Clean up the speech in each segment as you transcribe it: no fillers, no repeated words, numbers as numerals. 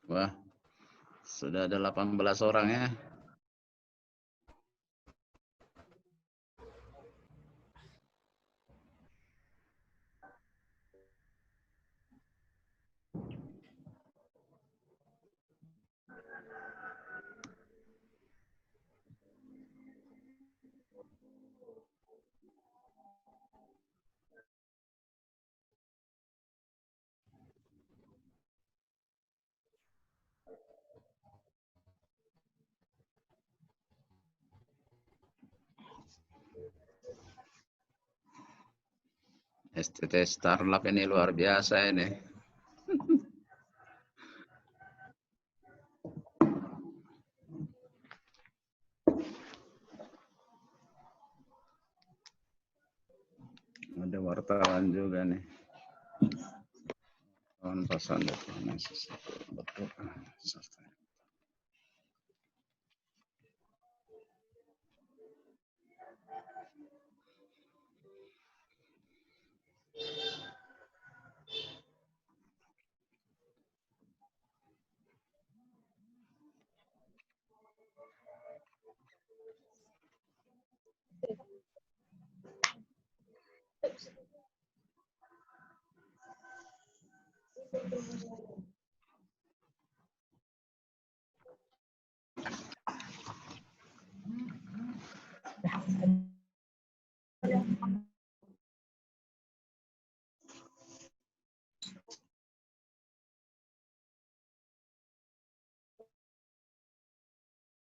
Wah, sudah ada 18 orang ya. STT Starlab ini luar biasa ini. Ada wartawan juga nih. Kawan pasan betul.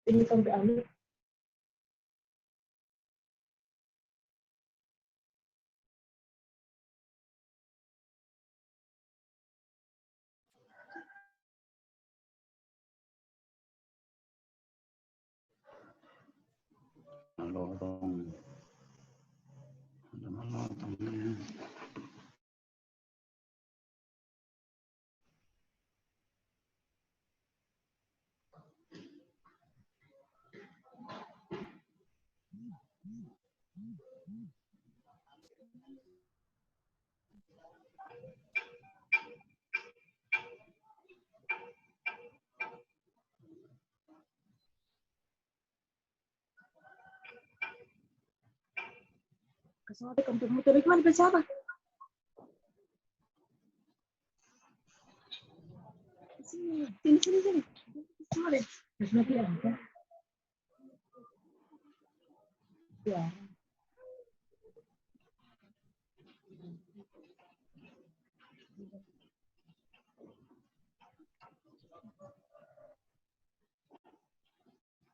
Ini sampai ambil. Lorong. Ada lorongnya. Kasih ada komputer itu mana siapa? Sini. Semua deh. Nanti ada. Ya.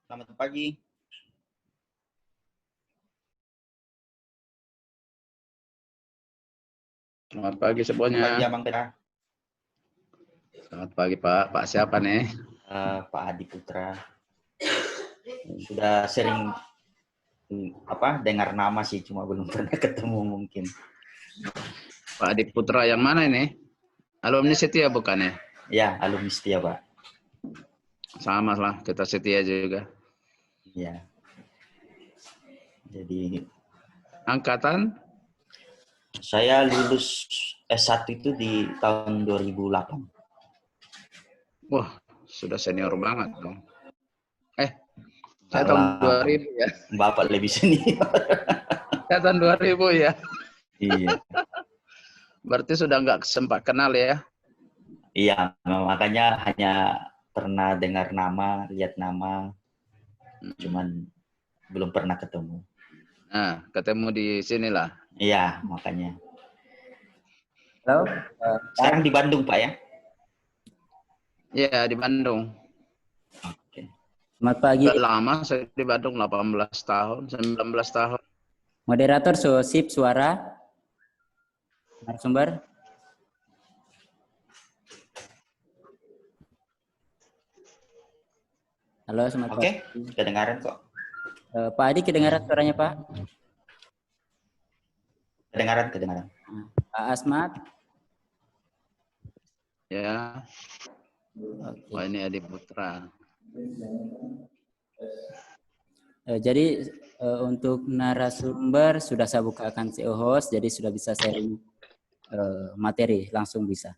Selamat pagi. Selamat pagi semuanya. Selamat pagi, Abang Pera. Selamat pagi Pak. Pak siapa nih? Pak Adi Putra. Sudah sering dengar nama sih, cuma belum pernah ketemu mungkin. Pak Adi Putra yang mana ini? Alumni Setia bukan ya? Ya, alumni Setia, Pak. Sama lah, kita Setia juga. Ya. Jadi Angkatan? saya lulus S1 itu di tahun 2008. Wah, sudah senior banget dong. Saya tahun 2000 ya. Bapak lebih senior. Saya tahun 2000 ya. Iya. Berarti sudah nggak sempat kenal ya? Iya, makanya hanya pernah dengar nama, lihat nama, cuman belum pernah ketemu. Nah, ketemu di sinilah. Iya, makanya. Halo. Sekarang di Bandung, Pak ya? Iya, di Bandung. Oke. Selamat pagi. Udah lama saya di Bandung, 18 tahun, 19 tahun. Moderator sip suara. Narasumber. Halo, selamat pagi. Oke, kedengaran kok. Pak Adi, kedengaran suaranya Pak? Kedengaran. Pak Asmat. Ya. Oke. Wah, ini Adi Putra. Jadi untuk narasumber sudah saya bukakan CEO host, jadi sudah bisa sharing materi, langsung bisa.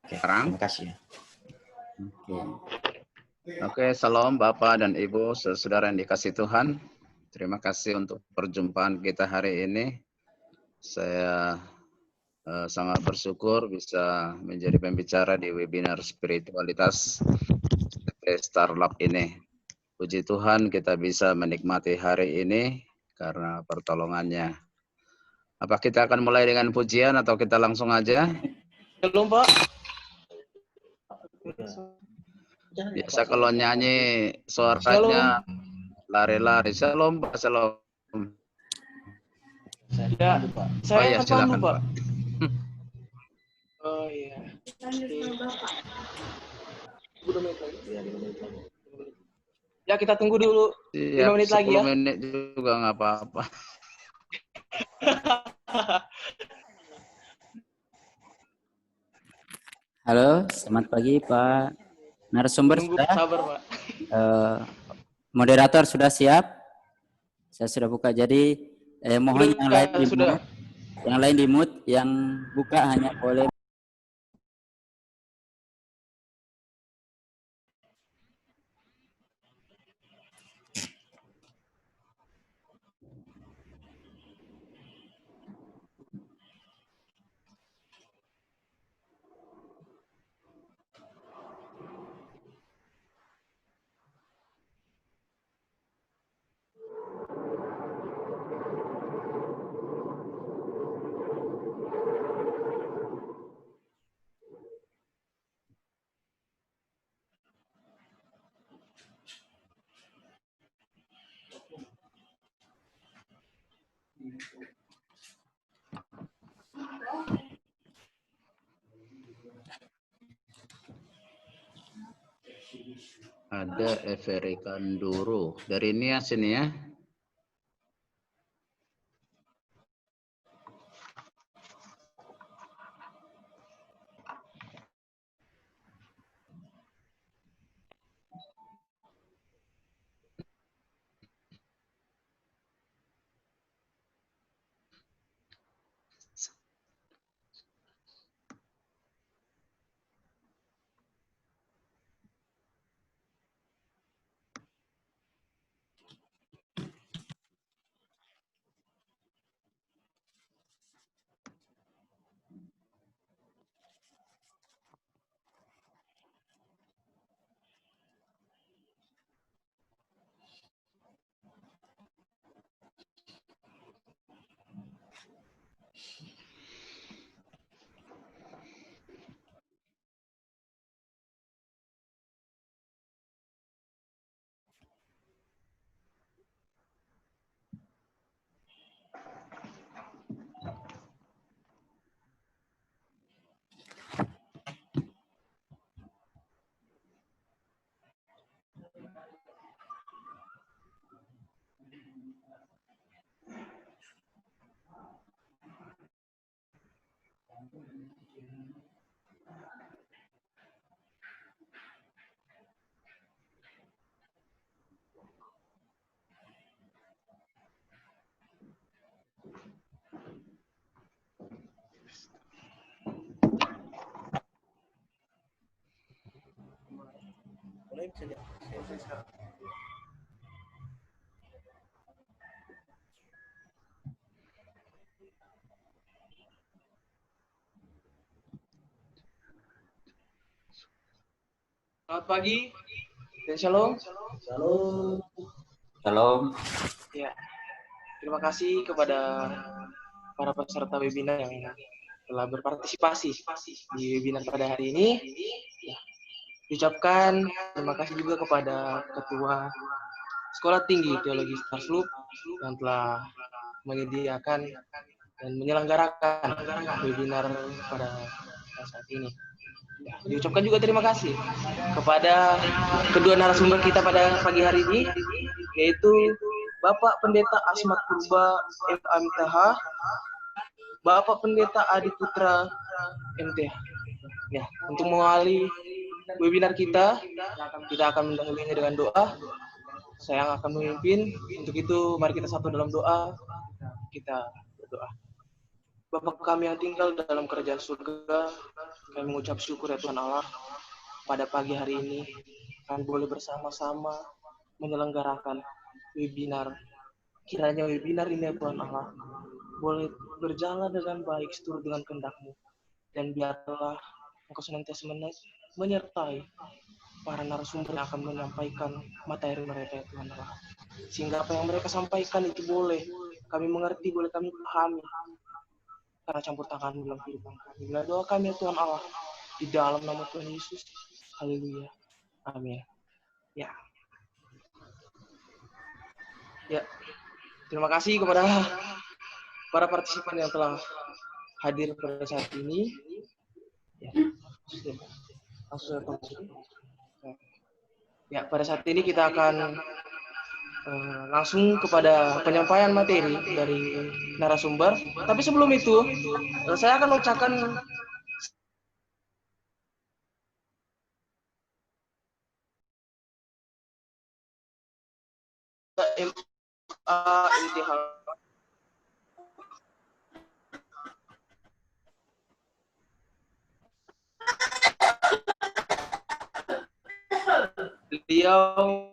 Oke, Sekarang. terima kasih ya. Oke. Oke, salam Bapak dan Ibu, saudara yang dikasih Tuhan. Terima kasih untuk perjumpaan kita hari ini. Saya sangat bersyukur bisa menjadi pembicara di webinar spiritualitas Starlab ini. Puji Tuhan kita bisa menikmati hari ini karena pertolongannya. Apa kita akan mulai dengan pujian atau kita langsung aja? Belum, Pak. Biasa kalau nyanyi suaranya lari-lari. Shalom, Pak. Shalom. Ya, saya iya, akan silakan, pandu, Pak. Pak. Oh iya. Ya, kita tunggu dulu 5 menit lagi 10 ya. menit juga nggak apa-apa. Halo, selamat pagi Pak narasumber. Tunggu Sudah? sabar, Pak. Moderator sudah siap? Saya sudah buka. Jadi mohon yang lain di sudah. mute. Yang lain di mute, yang buka hanya boleh. Ada Every Kanduro. Dari Nias ini ya. Selamat pagi dan shalom. Shalom. Ya. Terima kasih kepada para peserta webinar yang telah berpartisipasi di webinar pada hari ini. Ya. Diucapkan terima kasih juga kepada Ketua Sekolah Tinggi Teologi Starlab yang telah menyediakan dan menyelenggarakan webinar pada saat ini. Ya, diucapkan juga terima kasih kepada kedua narasumber kita pada pagi hari ini, yaitu Bapak Pendeta Asmat Purba MTH, Bapak Pendeta Adi Putra MTH. Ya, untuk mengawali webinar kita akan mendahulunya dengan doa. Saya yang akan memimpin. Untuk itu, mari kita satu dalam doa. Kita berdoa. Bapa kami yang tinggal dalam kerajaan surga, kami mengucap syukur ya Tuhan Allah, pada pagi hari ini kami boleh bersama-sama menyelenggarakan webinar. Kiranya webinar ini ya Tuhan Allah boleh berjalan dengan baik seturut dengan kehendak-Mu. Dan biarlah Engkau senantiasa menyertai para narasumber yang akan menyampaikan materi mereka ya Tuhan Allah. Sehingga apa yang mereka sampaikan itu boleh kami mengerti, boleh kami pahami. Karena campur tangan dalam kehidupan kami. Bila doa kami ya Tuhan Allah, di dalam nama Tuhan Yesus. Haleluya. Amin. Ya. Ya. Terima kasih kepada para partisipan yang telah hadir pada saat ini. Ya. Ya, pada saat ini kita akan langsung kepada penyampaian materi dari narasumber. Tapi sebelum itu, saya akan mengucapkan beliau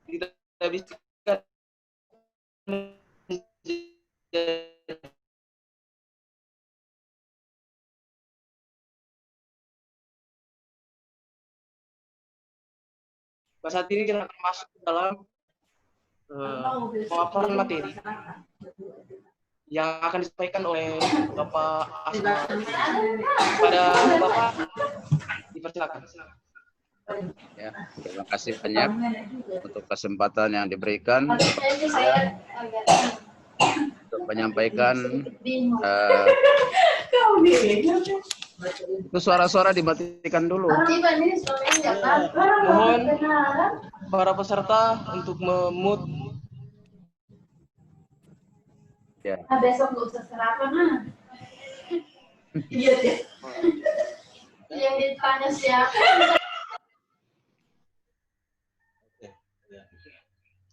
tidak bisa saat ini kita akan masuk ke dalam pemaparan materi yang akan disampaikan oleh Bapak Asma. Pada Bapak dipersilakan. Ya, terima kasih banyak untuk kesempatan yang diberikan untuk menyampaikan. Itu suara-suara dimatikan dulu. Mohon para peserta untuk memut. Ya. Besok nggak usah sarapan nah. Iya deh. Yang ditanya siapa?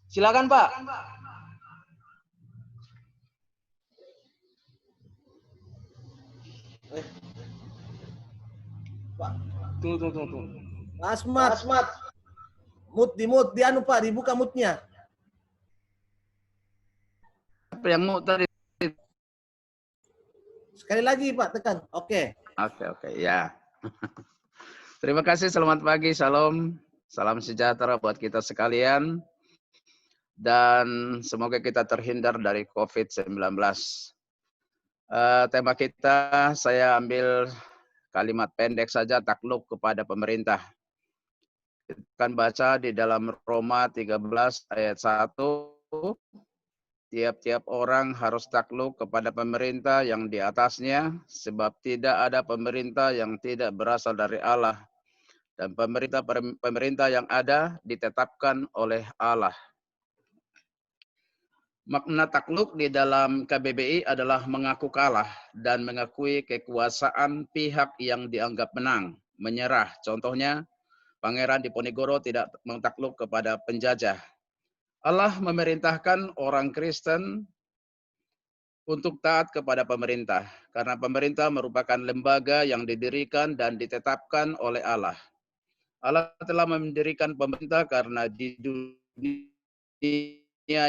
Silakan Pak. Tunggu. Asmat. Mut di anu Pak, dibuka mutnya. Apa yang mau tadi? Sekali lagi Pak, tekan. Oke. Oke, ya. Terima kasih, selamat pagi, salam sejahtera buat kita sekalian. Dan semoga kita terhindar dari COVID-19. Tema kita, saya ambil kalimat pendek saja, takluk kepada pemerintah. Kita akan baca di dalam Roma 13 ayat 1. Tiap-tiap orang harus takluk kepada pemerintah yang di atasnya, sebab tidak ada pemerintah yang tidak berasal dari Allah. Dan pemerintah yang ada ditetapkan oleh Allah. Makna takluk di dalam KBBI adalah mengaku kalah dan mengakui kekuasaan pihak yang dianggap menang, menyerah. Contohnya, Pangeran Diponegoro tidak mentakluk kepada penjajah. Allah memerintahkan orang Kristen untuk taat kepada pemerintah, karena pemerintah merupakan lembaga yang didirikan dan ditetapkan oleh Allah. Allah telah mendirikan pemerintah karena di dunia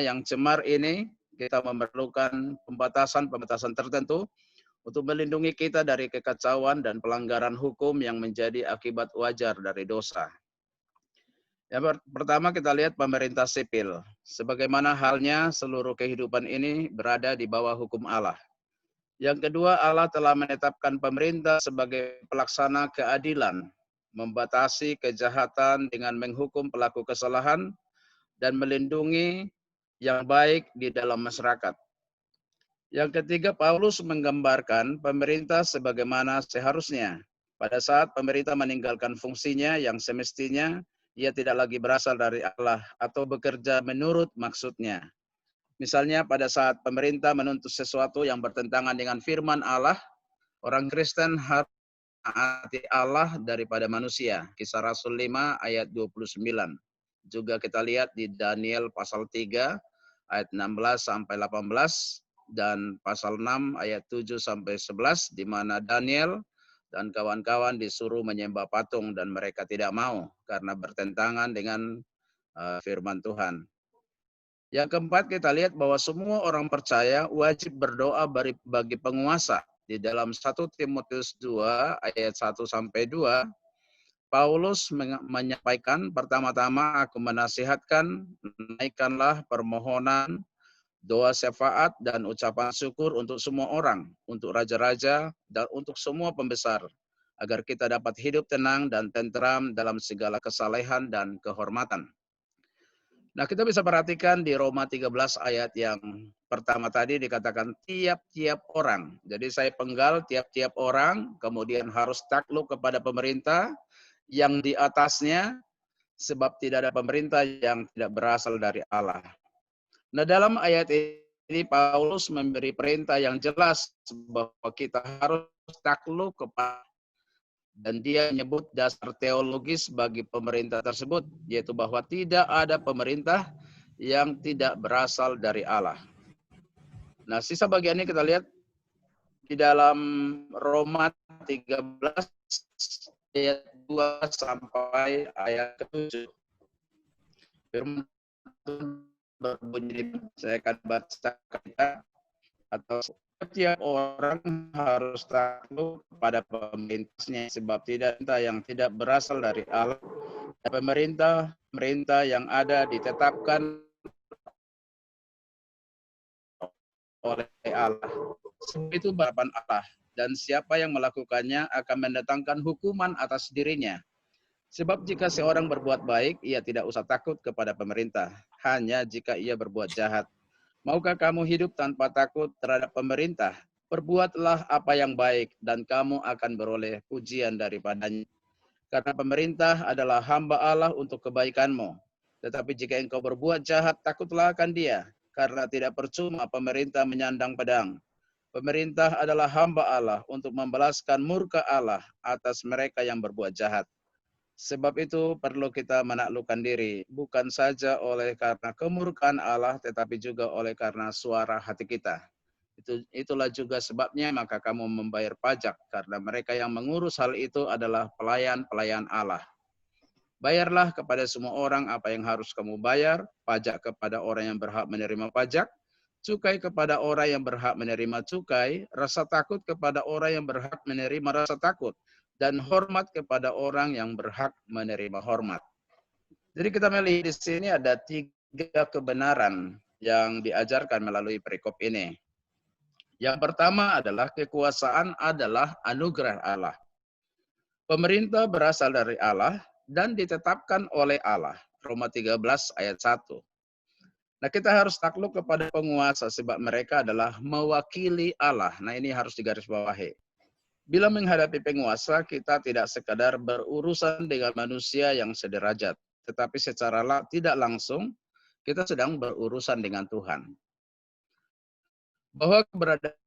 yang cemar ini, kita memerlukan pembatasan tertentu untuk melindungi kita dari kekacauan dan pelanggaran hukum yang menjadi akibat wajar dari dosa. Yang pertama kita lihat pemerintah sipil. Sebagaimana halnya seluruh kehidupan ini berada di bawah hukum Allah. Yang kedua, Allah telah menetapkan pemerintah sebagai pelaksana keadilan, membatasi kejahatan dengan menghukum pelaku kesalahan, dan melindungi yang baik di dalam masyarakat. Yang ketiga, Paulus menggambarkan pemerintah sebagaimana seharusnya. Pada saat pemerintah meninggalkan fungsinya yang semestinya, ia tidak lagi berasal dari Allah atau bekerja menurut maksudnya. Misalnya pada saat pemerintah menuntut sesuatu yang bertentangan dengan firman Allah, orang Kristen harus menaati Allah daripada manusia. Kisah Rasul 5 ayat 29. Juga kita lihat di Daniel pasal 3 ayat 16 sampai 18. dan pasal 6 ayat 7 sampai 11 di mana Daniel dan kawan-kawan disuruh menyembah patung dan mereka tidak mau karena bertentangan dengan firman Tuhan. Yang keempat, kita lihat bahwa semua orang percaya wajib berdoa bagi penguasa. Di dalam 1 Timotius 2 ayat 1 sampai 2, Paulus menyampaikan, pertama-tama aku menasihatkan, naikkanlah permohonan, doa syafaat dan ucapan syukur untuk semua orang, untuk raja-raja dan untuk semua pembesar, agar kita dapat hidup tenang dan tenteram dalam segala kesalehan dan kehormatan. Nah, kita bisa perhatikan di Roma 13 ayat yang pertama tadi dikatakan tiap-tiap orang. Jadi saya penggal tiap-tiap orang, kemudian harus takluk kepada pemerintah yang di atasnya, sebab tidak ada pemerintah yang tidak berasal dari Allah. Nah, dalam ayat ini Paulus memberi perintah yang jelas bahwa kita harus takluk kepada, dan dia menyebut dasar teologis bagi pemerintah tersebut, yaitu bahwa tidak ada pemerintah yang tidak berasal dari Allah. Nah, sisa bagian ini kita lihat di dalam Roma 13 ayat 2 sampai ayat ke-7. Firman Tuhan berbunyi, saya akan baca kita, atau setiap orang harus takluk kepada pemerintahnya, sebab tidak ada yang tidak berasal dari Allah. Pemerintah yang ada ditetapkan oleh Allah. Sebab itu harapan Allah, dan siapa yang melakukannya akan mendatangkan hukuman atas dirinya. Sebab jika seorang berbuat baik, ia tidak usah takut kepada pemerintah, hanya jika ia berbuat jahat. Maukah kamu hidup tanpa takut terhadap pemerintah? Perbuatlah apa yang baik, dan kamu akan beroleh pujian daripadanya. Karena pemerintah adalah hamba Allah untuk kebaikanmu. Tetapi jika engkau berbuat jahat, takutlah akan dia, karena tidak percuma pemerintah menyandang pedang. Pemerintah adalah hamba Allah untuk membalaskan murka Allah atas mereka yang berbuat jahat. Sebab itu perlu kita menaklukkan diri, bukan saja oleh karena kemurkaan Allah, tetapi juga oleh karena suara hati kita. Itulah juga sebabnya maka kamu membayar pajak, karena mereka yang mengurus hal itu adalah pelayan-pelayan Allah. Bayarlah kepada semua orang apa yang harus kamu bayar, pajak kepada orang yang berhak menerima pajak, cukai kepada orang yang berhak menerima cukai, rasa takut kepada orang yang berhak menerima rasa takut, dan hormat kepada orang yang berhak menerima hormat. Jadi kita melihat di sini ada 3 kebenaran yang diajarkan melalui perikop ini. Yang pertama adalah kekuasaan adalah anugerah Allah. Pemerintah berasal dari Allah dan ditetapkan oleh Allah. Roma 13 ayat 1. Nah, kita harus takluk kepada penguasa sebab mereka adalah mewakili Allah. Nah, ini harus digarisbawahi. Bila menghadapi penguasa, kita tidak sekadar berurusan dengan manusia yang sederajat, tetapi secara tidak langsung kita sedang berurusan dengan Tuhan. Bahwa keberadaan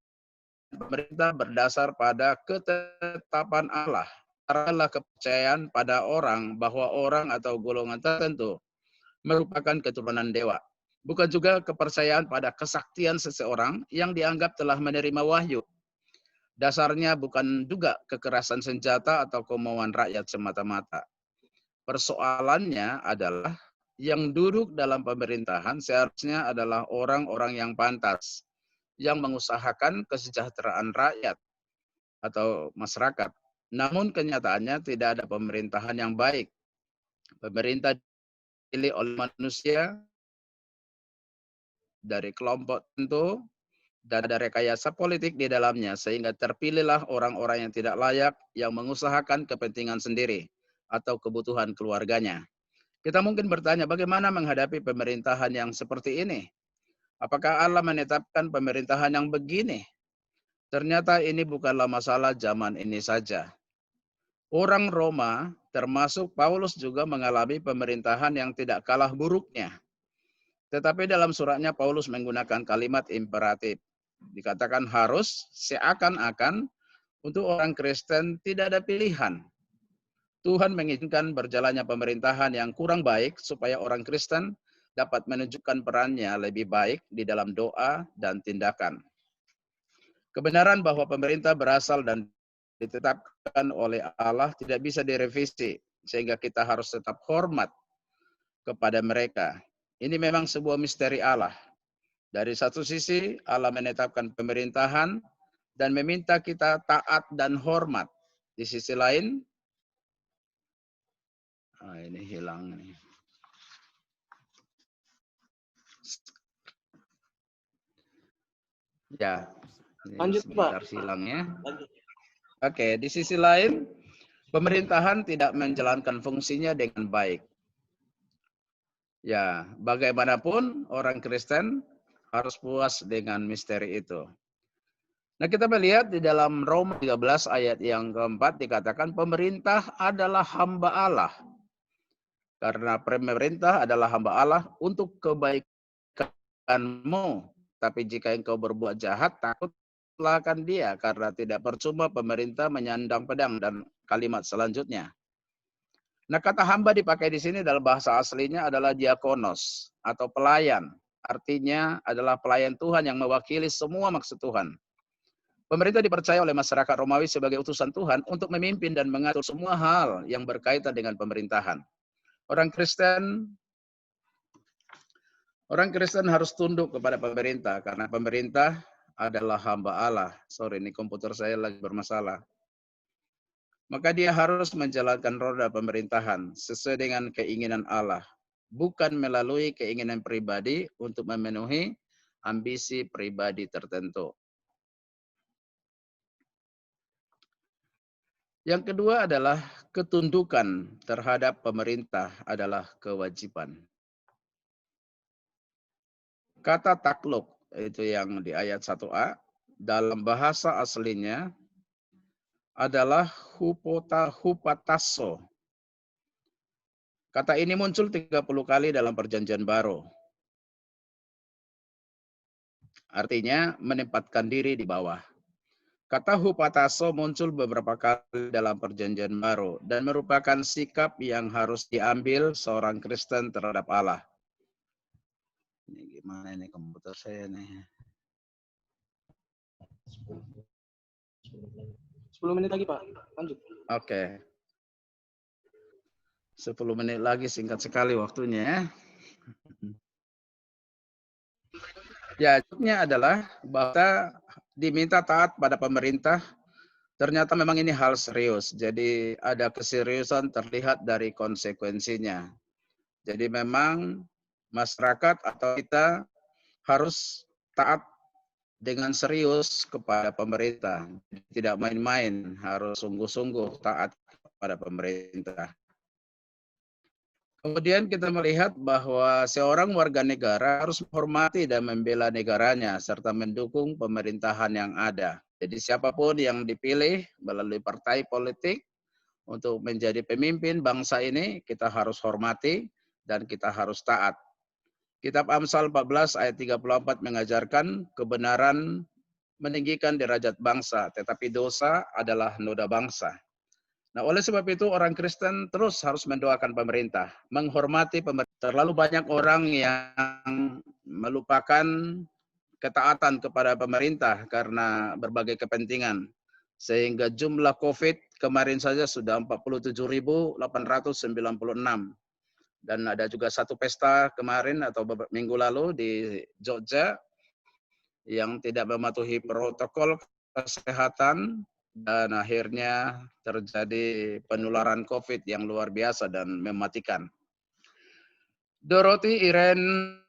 pemerintah berdasar pada ketetapan Allah, adalah kepercayaan pada orang bahwa orang atau golongan tertentu merupakan keturunan dewa. Bukan juga kepercayaan pada kesaktian seseorang yang dianggap telah menerima wahyu. Dasarnya bukan juga kekerasan senjata atau kemauan rakyat semata-mata. Persoalannya adalah yang duduk dalam pemerintahan seharusnya adalah orang-orang yang pantas, yang mengusahakan kesejahteraan rakyat atau masyarakat. Namun kenyataannya tidak ada pemerintahan yang baik. Pemerintah dipilih oleh manusia dari kelompok tertentu, dan ada rekayasa politik di dalamnya, sehingga terpilihlah orang-orang yang tidak layak, yang mengusahakan kepentingan sendiri atau kebutuhan keluarganya. Kita mungkin bertanya, bagaimana menghadapi pemerintahan yang seperti ini? Apakah Allah menetapkan pemerintahan yang begini? Ternyata ini bukanlah masalah zaman ini saja. Orang Roma, termasuk Paulus, juga mengalami pemerintahan yang tidak kalah buruknya. Tetapi dalam suratnya Paulus menggunakan kalimat imperatif. Dikatakan harus, seakan-akan untuk orang Kristen tidak ada pilihan. Tuhan mengizinkan berjalannya pemerintahan yang kurang baik supaya orang Kristen dapat menunjukkan perannya lebih baik di dalam doa dan tindakan. Kebenaran bahwa pemerintah berasal dan ditetapkan oleh Allah tidak bisa direvisi, sehingga kita harus tetap hormat kepada mereka. Ini memang sebuah misteri Allah. Dari satu sisi, Allah menetapkan pemerintahan dan meminta kita taat dan hormat. Di sisi lain, ini hilang nih. Ya, Lanjut, sebentar Pak. hilangnya. Lanjut. Oke, di sisi lain, pemerintahan tidak menjalankan fungsinya dengan baik. Ya, bagaimanapun orang Kristen harus puas dengan misteri itu. Nah, kita melihat di dalam Roma 13 ayat yang keempat dikatakan pemerintah adalah hamba Allah. Karena pemerintah adalah hamba Allah untuk kebaikanmu. Tapi jika engkau berbuat jahat, takutlah akan dia. Karena tidak percuma pemerintah menyandang pedang. Dan kalimat selanjutnya. Nah, kata hamba dipakai di sini dalam bahasa aslinya adalah diakonos atau pelayan. Artinya adalah pelayan Tuhan yang mewakili semua maksud Tuhan. Pemerintah dipercaya oleh masyarakat Romawi sebagai utusan Tuhan untuk memimpin dan mengatur semua hal yang berkaitan dengan pemerintahan. Orang Kristen harus tunduk kepada pemerintah karena pemerintah adalah hamba Allah. Sorry, ini komputer saya lagi bermasalah. Maka dia harus menjalankan roda pemerintahan sesuai dengan keinginan Allah, bukan melalui keinginan pribadi untuk memenuhi ambisi pribadi tertentu. Yang kedua adalah ketundukan terhadap pemerintah adalah kewajiban. Kata takluk, itu yang di ayat 1a, dalam bahasa aslinya adalah hupatasso. Kata ini muncul 30 kali dalam Perjanjian Baru. Artinya menempatkan diri di bawah. Kata hupatasso muncul beberapa kali dalam Perjanjian Baru dan merupakan sikap yang harus diambil seorang Kristen terhadap Allah. Ini gimana ini komputer saya nih? 10 menit lagi, Pak. Lanjut. Oke. 10 menit lagi, singkat sekali waktunya. Ya, jawabnya adalah bahwa diminta taat pada pemerintah. Ternyata memang ini hal serius. Jadi ada keseriusan terlihat dari konsekuensinya. Jadi memang masyarakat atau kita harus taat dengan serius kepada pemerintah. Tidak main-main, harus sungguh-sungguh taat kepada pemerintah. Kemudian kita melihat bahwa seorang warga negara harus menghormati dan membela negaranya serta mendukung pemerintahan yang ada. Jadi siapapun yang dipilih melalui partai politik untuk menjadi pemimpin bangsa ini, kita harus hormati dan kita harus taat. Kitab Amsal 14 ayat 34 mengajarkan kebenaran meninggikan derajat bangsa, tetapi dosa adalah noda bangsa. Nah, oleh sebab itu orang Kristen terus harus mendoakan pemerintah, menghormati pemerintah. Terlalu banyak orang yang melupakan ketaatan kepada pemerintah karena berbagai kepentingan. Sehingga jumlah COVID kemarin saja sudah 47.896. Dan ada juga satu pesta kemarin atau minggu lalu di Jogja yang tidak mematuhi protokol kesehatan dan akhirnya terjadi penularan COVID yang luar biasa dan mematikan. Dorothy Irene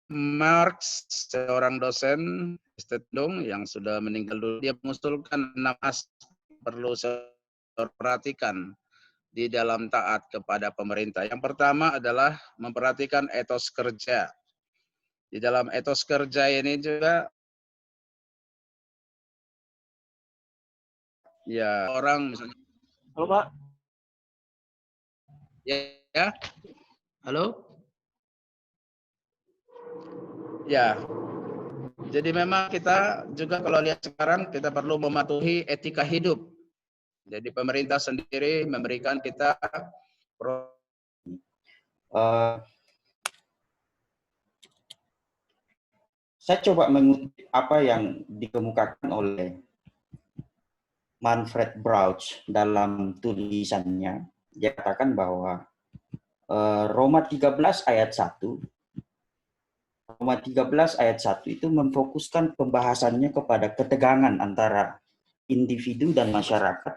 Marx, seorang dosen Stedung yang sudah meninggal dulu, dia mengusulkan 6 aspek perlu diperhatikan di dalam taat kepada pemerintah. Yang pertama adalah memperhatikan etos kerja. Di dalam etos kerja ini juga ya orang misalnya. Halo, Pak. Ya. Halo? Ya. Jadi memang kita juga kalau lihat sekarang kita perlu mematuhi etika hidup. Jadi pemerintah sendiri memberikan kita saya coba mengutip apa yang dikemukakan oleh Manfred Brauch dalam tulisannya. Dia katakan bahwa Roma 13 ayat 1 Roma 13 ayat 1 itu memfokuskan pembahasannya kepada ketegangan antara individu dan masyarakat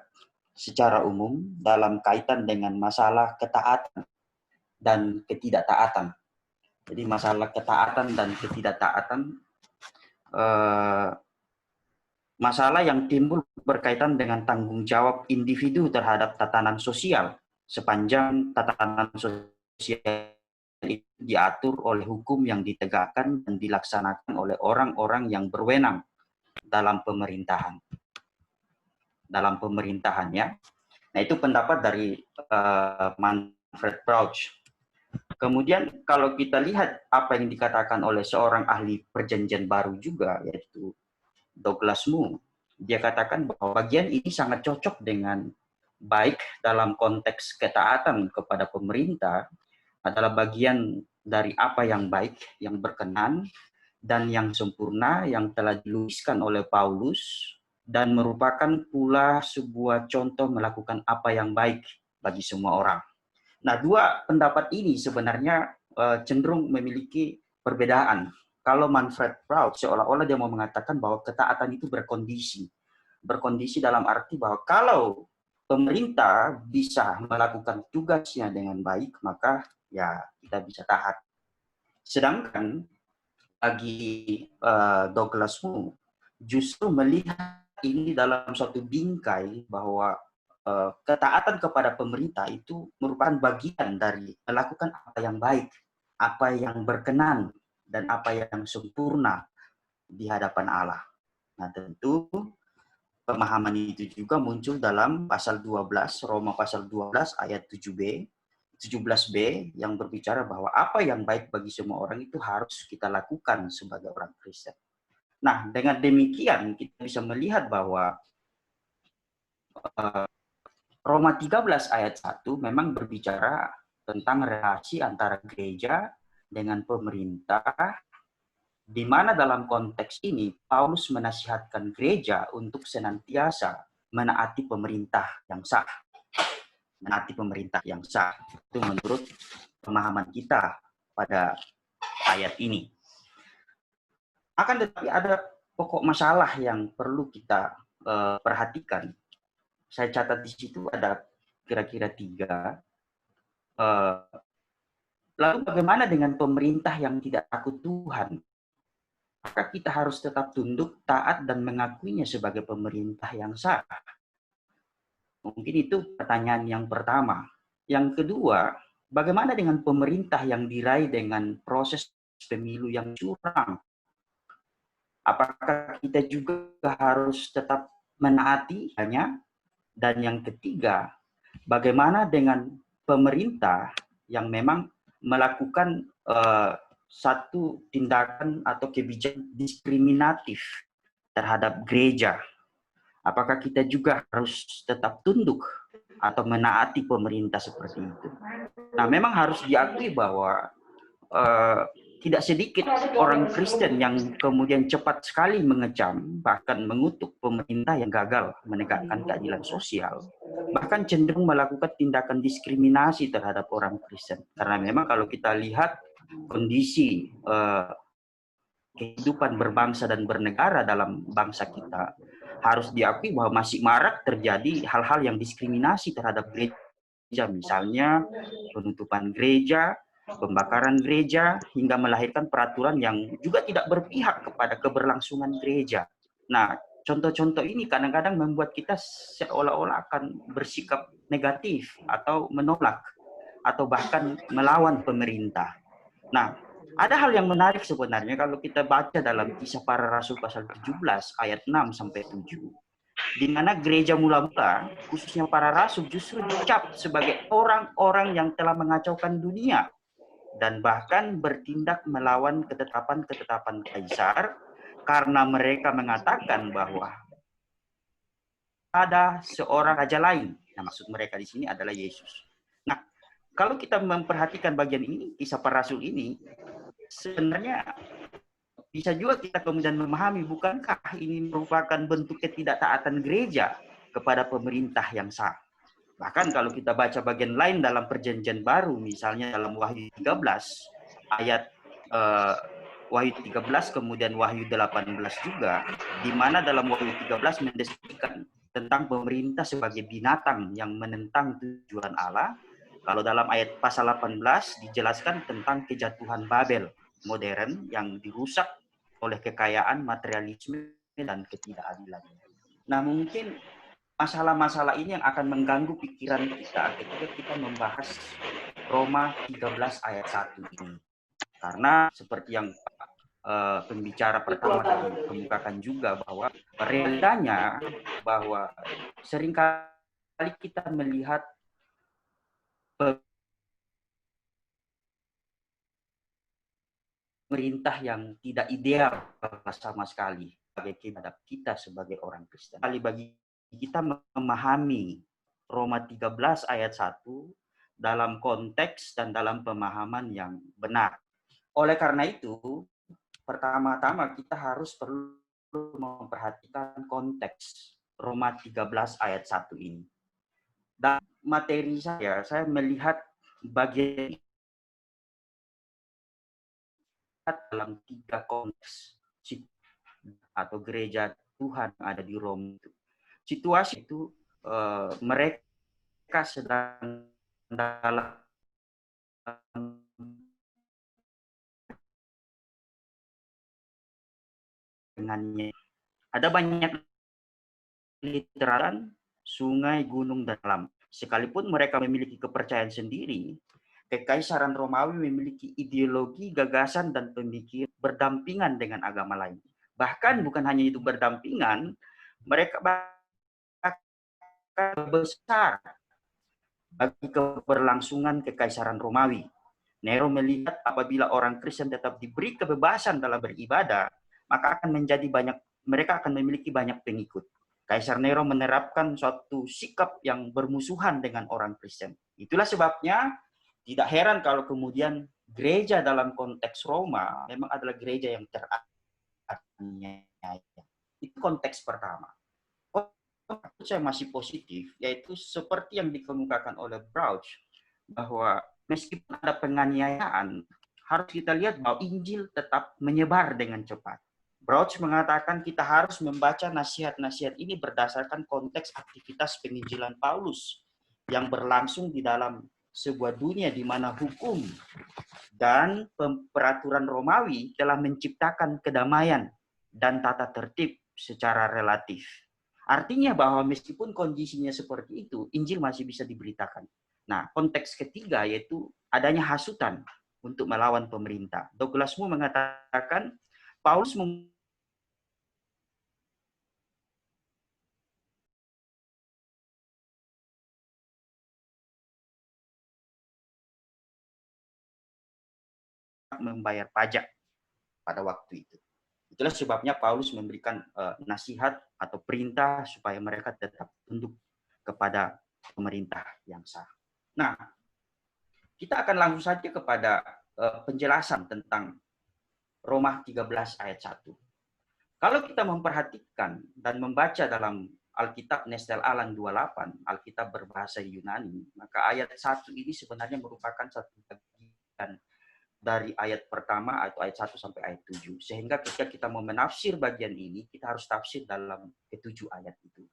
secara umum dalam kaitan dengan masalah ketaatan dan ketidaktaatan. Jadi masalah ketaatan dan ketidaktaatan, masalah yang timbul berkaitan dengan tanggung jawab individu terhadap tatanan sosial sepanjang tatanan sosial itu diatur oleh hukum yang ditegakkan dan dilaksanakan oleh orang-orang yang berwenang dalam pemerintahan. Dalam pemerintahannya. Nah, itu pendapat dari Manfred Brauch. Kemudian kalau kita lihat apa yang dikatakan oleh seorang ahli perjanjian baru juga, yaitu Douglas Moo, dia katakan bahwa bagian ini sangat cocok dengan baik dalam konteks ketaatan kepada pemerintah adalah bagian dari apa yang baik, yang berkenan, dan yang sempurna yang telah diluiskan oleh Paulus dan merupakan pula sebuah contoh melakukan apa yang baik bagi semua orang. Nah, dua pendapat ini sebenarnya cenderung memiliki perbedaan. Kalau Manfred Brauch seolah-olah dia mau mengatakan bahwa ketaatan itu berkondisi. Berkondisi dalam arti bahwa kalau pemerintah bisa melakukan tugasnya dengan baik, maka ya kita bisa taat. Sedangkan bagi Douglas Moo justru melihat ini dalam suatu bingkai bahwa ketaatan kepada pemerintah itu merupakan bagian dari melakukan apa yang baik, apa yang berkenan, dan apa yang sempurna di hadapan Allah. Nah, tentu pemahaman itu juga muncul dalam pasal 12, Roma pasal 12 ayat 17b yang berbicara bahwa apa yang baik bagi semua orang itu harus kita lakukan sebagai orang Kristen. Nah, dengan demikian kita bisa melihat bahwa Roma 13 ayat 1 memang berbicara tentang relasi antara gereja dengan pemerintah, di mana dalam konteks ini Paulus menasihatkan gereja untuk senantiasa menaati pemerintah yang sah. Menaati pemerintah yang sah. Itu menurut pemahaman kita pada ayat ini. Akan tetapi ada pokok masalah yang perlu kita perhatikan. Saya catat di situ ada kira-kira 3. Lalu bagaimana dengan pemerintah yang tidak takut Tuhan? Maka kita harus tetap tunduk, taat, dan mengakuinya sebagai pemerintah yang sah. Mungkin itu pertanyaan yang pertama. Yang kedua, bagaimana dengan pemerintah yang diraih dengan proses pemilu yang curang? Apakah kita juga harus tetap menaatinya? Dan yang ketiga, bagaimana dengan pemerintah yang memang melakukan satu tindakan atau kebijakan diskriminatif terhadap gereja? Apakah kita juga harus tetap tunduk atau menaati pemerintah seperti itu? Nah, memang harus diakui bahwa tidak sedikit orang Kristen yang kemudian cepat sekali mengecam, bahkan mengutuk pemerintah yang gagal menegakkan keadilan sosial, bahkan cenderung melakukan tindakan diskriminasi terhadap orang Kristen. Karena memang kalau kita lihat kondisi kehidupan berbangsa dan bernegara dalam bangsa kita, harus diakui bahwa masih marak terjadi hal-hal yang diskriminasi terhadap gereja, misalnya penutupan gereja, pembakaran gereja, hingga melahirkan peraturan yang juga tidak berpihak kepada keberlangsungan gereja. Nah, contoh-contoh ini kadang-kadang membuat kita seolah-olah akan bersikap negatif atau menolak atau bahkan melawan pemerintah. Nah, ada hal yang menarik sebenarnya kalau kita baca dalam Kisah Para Rasul pasal 17 ayat 6 sampai 7. Di mana gereja mula-mula, khususnya para rasul, justru dicap sebagai orang-orang yang telah mengacaukan dunia dan bahkan bertindak melawan ketetapan-ketetapan kaisar karena mereka mengatakan bahwa ada seorang raja lain. Nah, maksud mereka di sini adalah Yesus. Nah, kalau kita memperhatikan bagian ini, Kisah Para Rasul ini, sebenarnya bisa juga kita kemudian memahami, bukankah ini merupakan bentuk ketidaktaatan gereja kepada pemerintah yang sah. Bahkan kalau kita baca bagian lain dalam perjanjian baru, misalnya dalam Wahyu 13, ayat Wahyu 13 kemudian Wahyu 18 juga, di mana dalam Wahyu 13 mendeskripsikan tentang pemerintah sebagai binatang yang menentang tujuan Allah. Kalau dalam ayat pasal 18 dijelaskan tentang kejatuhan Babel modern yang dirusak oleh kekayaan, materialisme, dan ketidakadilan. Nah, mungkin masalah-masalah ini yang akan mengganggu pikiran kita ketika kita membahas Roma 13 ayat 1 ini. Karena seperti yang pembicara pertama tadi kemukakan juga, bahwa realitanya bahwa seringkali kita melihat pemerintah yang tidak ideal sama sekali bagi kita sebagai orang Kristen. Bagi kita memahami Roma 13 ayat 1 dalam konteks dan dalam pemahaman yang benar. Oleh karena itu, pertama-tama kita harus perlu memperhatikan konteks Roma 13 ayat 1 ini. Dan materi saya melihat bagian dalam 3 konteks atau gereja Tuhan yang ada di Roma itu. Situasi itu mereka sedang dalam dengannya. Ada banyak literatan, sungai, gunung, dan alam. Sekalipun mereka memiliki kepercayaan sendiri, Kekaisaran Romawi memiliki ideologi, gagasan, dan pemikiran berdampingan dengan agama lain. Bahkan bukan hanya itu berdampingan, mereka bahkan besar bagi keberlangsungan Kekaisaran Romawi. Nero melihat apabila orang Kristen tetap diberi kebebasan dalam beribadah, maka mereka akan memiliki banyak pengikut. Kaisar Nero menerapkan suatu sikap yang bermusuhan dengan orang Kristen. Itulah sebabnya tidak heran kalau kemudian gereja dalam konteks Roma memang adalah gereja yang teraniaya. Itu konteks pertama. Konteks yang masih positif, yaitu seperti yang dikemukakan oleh Brauch, bahwa meskipun ada penganiayaan, harus kita lihat bahwa Injil tetap menyebar dengan cepat. Brauch mengatakan kita harus membaca nasihat-nasihat ini berdasarkan konteks aktivitas penginjilan Paulus yang berlangsung di dalam sebuah dunia di mana hukum dan peraturan Romawi telah menciptakan kedamaian dan tata tertib secara relatif. Artinya bahwa meskipun kondisinya seperti itu, Injil masih bisa diberitakan. Nah, konteks ketiga yaitu adanya hasutan untuk melawan pemerintah. Douglas Moo mengatakan Paulus membayar pajak pada waktu itu. Itulah sebabnya Paulus memberikan nasihat atau perintah supaya mereka tetap tunduk kepada pemerintah yang sah. Nah, kita akan langsung saja kepada penjelasan tentang Roma 13 ayat 1. Kalau kita memperhatikan dan membaca dalam Alkitab Nestel Aland 28, Alkitab berbahasa Yunani, maka ayat 1 ini sebenarnya merupakan satu bagian dari ayat pertama atau ayat 1 sampai ayat 7. Sehingga ketika kita mau menafsir bagian ini, kita harus tafsir dalam ketujuh ayat itu.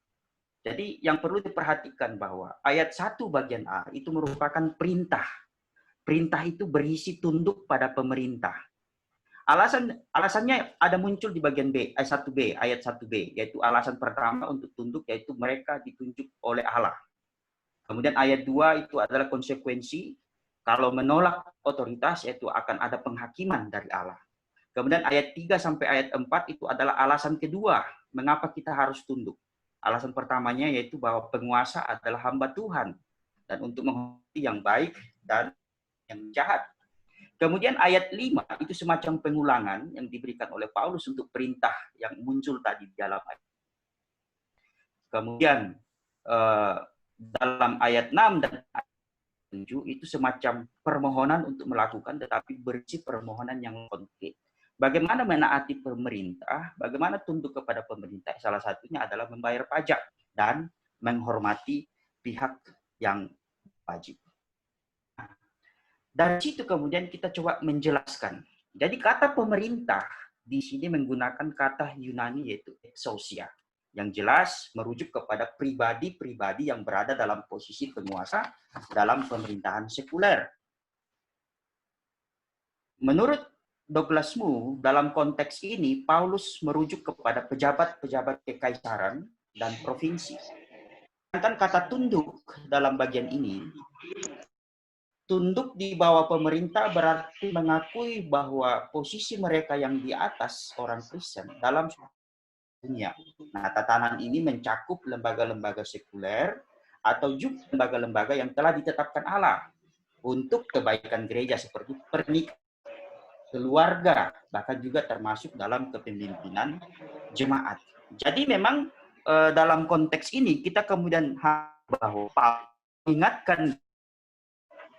Jadi yang perlu diperhatikan bahwa ayat 1 bagian A itu merupakan perintah. Perintah itu berisi tunduk pada pemerintah. Alasannya ada muncul di bagian B, ayat 1B, yaitu alasan pertama untuk tunduk, yaitu mereka ditunjuk oleh Allah. Kemudian ayat 2 itu adalah konsekuensi, kalau menolak otoritas, yaitu akan ada penghakiman dari Allah. Kemudian ayat 3 sampai ayat 4 itu adalah alasan kedua, mengapa kita harus tunduk. Alasan pertamanya yaitu bahwa penguasa adalah hamba Tuhan, dan untuk menghormati yang baik dan yang jahat. Kemudian ayat 5 itu semacam pengulangan yang diberikan oleh Paulus untuk perintah yang muncul tadi di dalam ayat. Kemudian dalam ayat 6 dan ayat 7 itu semacam permohonan untuk melakukan, tetapi berisi permohonan yang konkret. Bagaimana menaati pemerintah, bagaimana tunduk kepada pemerintah, salah satunya adalah membayar pajak dan menghormati pihak yang wajib. Dari situ kemudian kita coba menjelaskan. Jadi kata pemerintah di sini menggunakan kata Yunani yaitu exousia, yang jelas merujuk kepada pribadi-pribadi yang berada dalam posisi penguasa dalam pemerintahan sekuler. Menurut Douglas Moo, dalam konteks ini, Paulus merujuk kepada pejabat-pejabat kekaisaran dan provinsi. Sedangkan kata tunduk dalam bagian ini, tunduk di bawah pemerintah berarti mengakui bahwa posisi mereka yang di atas orang Kristen dalam dunia. Nah, tatanan ini mencakup lembaga-lembaga sekuler atau juga lembaga-lembaga yang telah ditetapkan Allah untuk kebaikan gereja seperti pernikahan, keluarga, bahkan juga termasuk dalam kepemimpinan jemaat. Jadi memang dalam konteks ini kita kemudian bahwa mengingatkan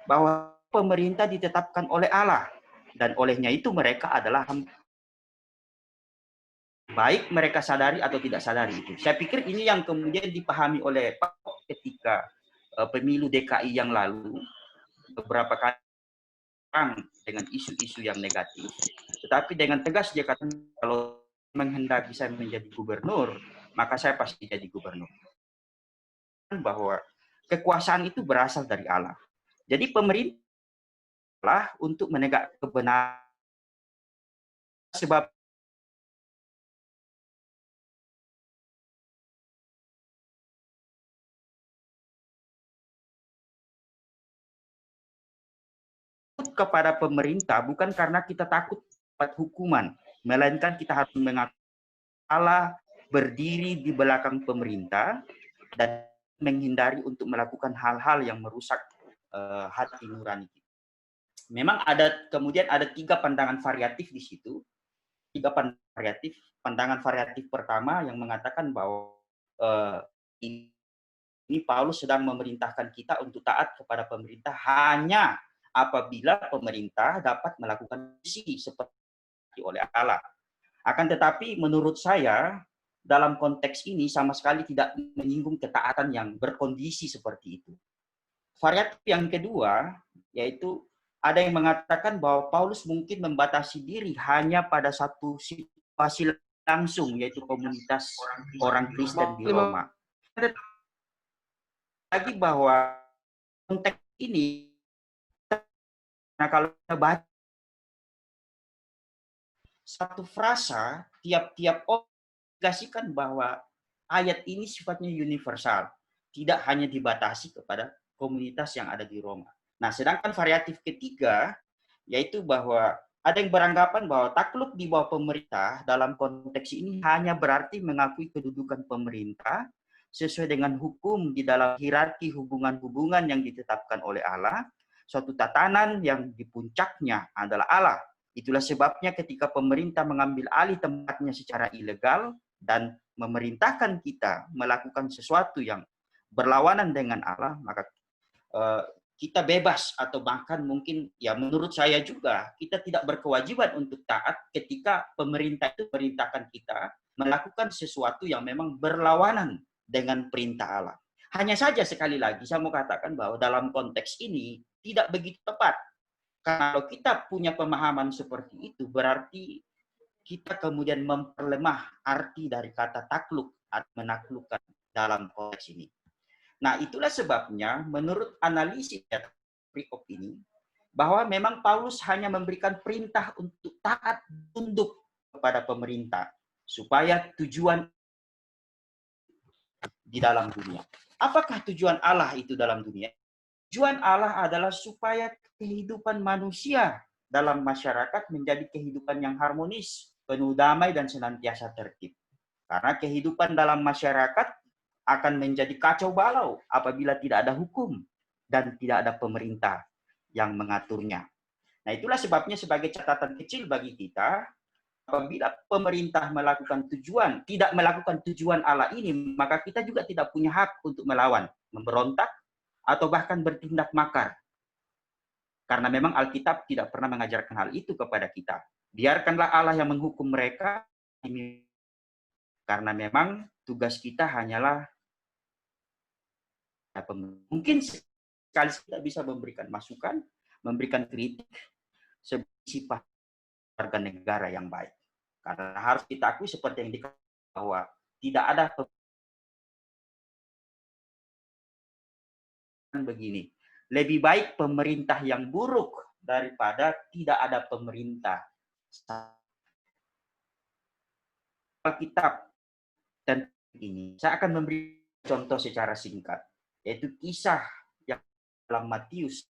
bahwa pemerintah ditetapkan oleh Allah dan olehnya itu mereka adalah baik mereka sadari atau tidak sadari itu. Saya pikir ini yang kemudian dipahami oleh Pak ketika pemilu DKI yang lalu beberapa kali dengan isu-isu yang negatif. Tetapi dengan tegas dia katakan kalau menghendaki saya menjadi gubernur, maka saya pasti jadi gubernur. Bahwa kekuasaan itu berasal dari Allah. Jadi pemerintah untuk menegak kebenaran sebab kepada pemerintah bukan karena kita takut dapat hukuman, melainkan kita harus mengakui Allah berdiri di belakang pemerintah dan menghindari untuk melakukan hal-hal yang merusak hati nurani. Memang kemudian ada 3 pandangan variatif di situ. 3 pandangan variatif. Pandangan variatif pertama yang mengatakan bahwa ini Paulus sedang memerintahkan kita untuk taat kepada pemerintah hanya apabila pemerintah dapat melakukan misi seperti oleh Allah. Akan tetapi menurut saya dalam konteks ini sama sekali tidak menyinggung ketaatan yang berkondisi seperti itu. Variatif yang kedua yaitu ada yang mengatakan bahwa Paulus mungkin membatasi diri hanya pada satu situasi langsung yaitu komunitas orang Kristen di Roma. Lagi bahwa konteks ini, nah kalau kita baca satu frasa, tiap-tiap orang mengindikasikan bahwa ayat ini sifatnya universal, tidak hanya dibatasi kepada komunitas yang ada di Roma. Nah, sedangkan variatif ketiga, yaitu bahwa ada yang beranggapan bahwa takluk di bawah pemerintah dalam konteks ini hanya berarti mengakui kedudukan pemerintah sesuai dengan hukum di dalam hierarki hubungan-hubungan yang ditetapkan oleh Allah, suatu tatanan yang di puncaknya adalah Allah. Itulah sebabnya ketika pemerintah mengambil alih tempatnya secara ilegal dan memerintahkan kita melakukan sesuatu yang berlawanan dengan Allah, maka kita bebas atau bahkan mungkin ya menurut saya juga kita tidak berkewajiban untuk taat ketika pemerintah itu memerintahkan kita melakukan sesuatu yang memang berlawanan dengan perintah Allah. Hanya saja sekali lagi saya mau katakan bahwa dalam konteks ini tidak begitu tepat. Kalau kita punya pemahaman seperti itu berarti kita kemudian memperlemah arti dari kata takluk atau menaklukkan dalam konteks ini. Nah, itulah sebabnya menurut analisis perikop ini, bahwa memang Paulus hanya memberikan perintah untuk taat tunduk kepada pemerintah, supaya tujuan di dalam dunia. Apakah tujuan Allah itu dalam dunia? Tujuan Allah adalah supaya kehidupan manusia dalam masyarakat menjadi kehidupan yang harmonis, penuh damai dan senantiasa tertib. Karena kehidupan dalam masyarakat akan menjadi kacau balau apabila tidak ada hukum dan tidak ada pemerintah yang mengaturnya. Nah, itulah sebabnya sebagai catatan kecil bagi kita, apabila pemerintah tidak melakukan tujuan Allah ini, maka kita juga tidak punya hak untuk melawan, memberontak, atau bahkan bertindak makar. Karena memang Alkitab tidak pernah mengajarkan hal itu kepada kita. Biarkanlah Allah yang menghukum mereka, karena memang tugas kita hanyalah mungkin sekali kita bisa memberikan masukan, memberikan kritik sebagai warga negara yang baik. Karena harus kita akui seperti yang dikatakan bahwa tidak ada begini. Lebih baik pemerintah yang buruk daripada tidak ada pemerintah. Alkitab dan ini saya akan memberi contoh secara singkat, yaitu kisah yang dalam Matius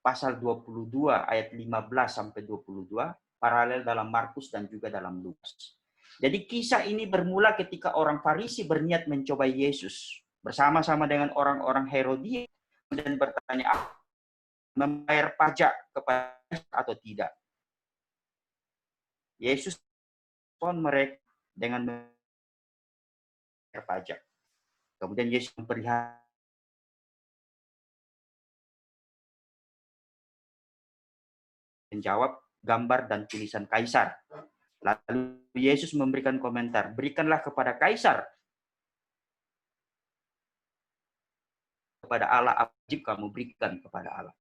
pasal 22 ayat 15 sampai 22, paralel dalam Markus dan juga dalam Lukas. Jadi kisah ini bermula ketika orang Farisi berniat mencobai Yesus bersama-sama dengan orang-orang Herodias dan bertanya, membayar pajak kepada atau tidak. Yesus respon mereka dengan membayar pajak. Kemudian Yesus memperlihatkan menjawab gambar dan tulisan kaisar. Lalu Yesus memberikan komentar, berikanlah kepada kaisar, kepada Allah, wajib kamu berikan kepada Allah.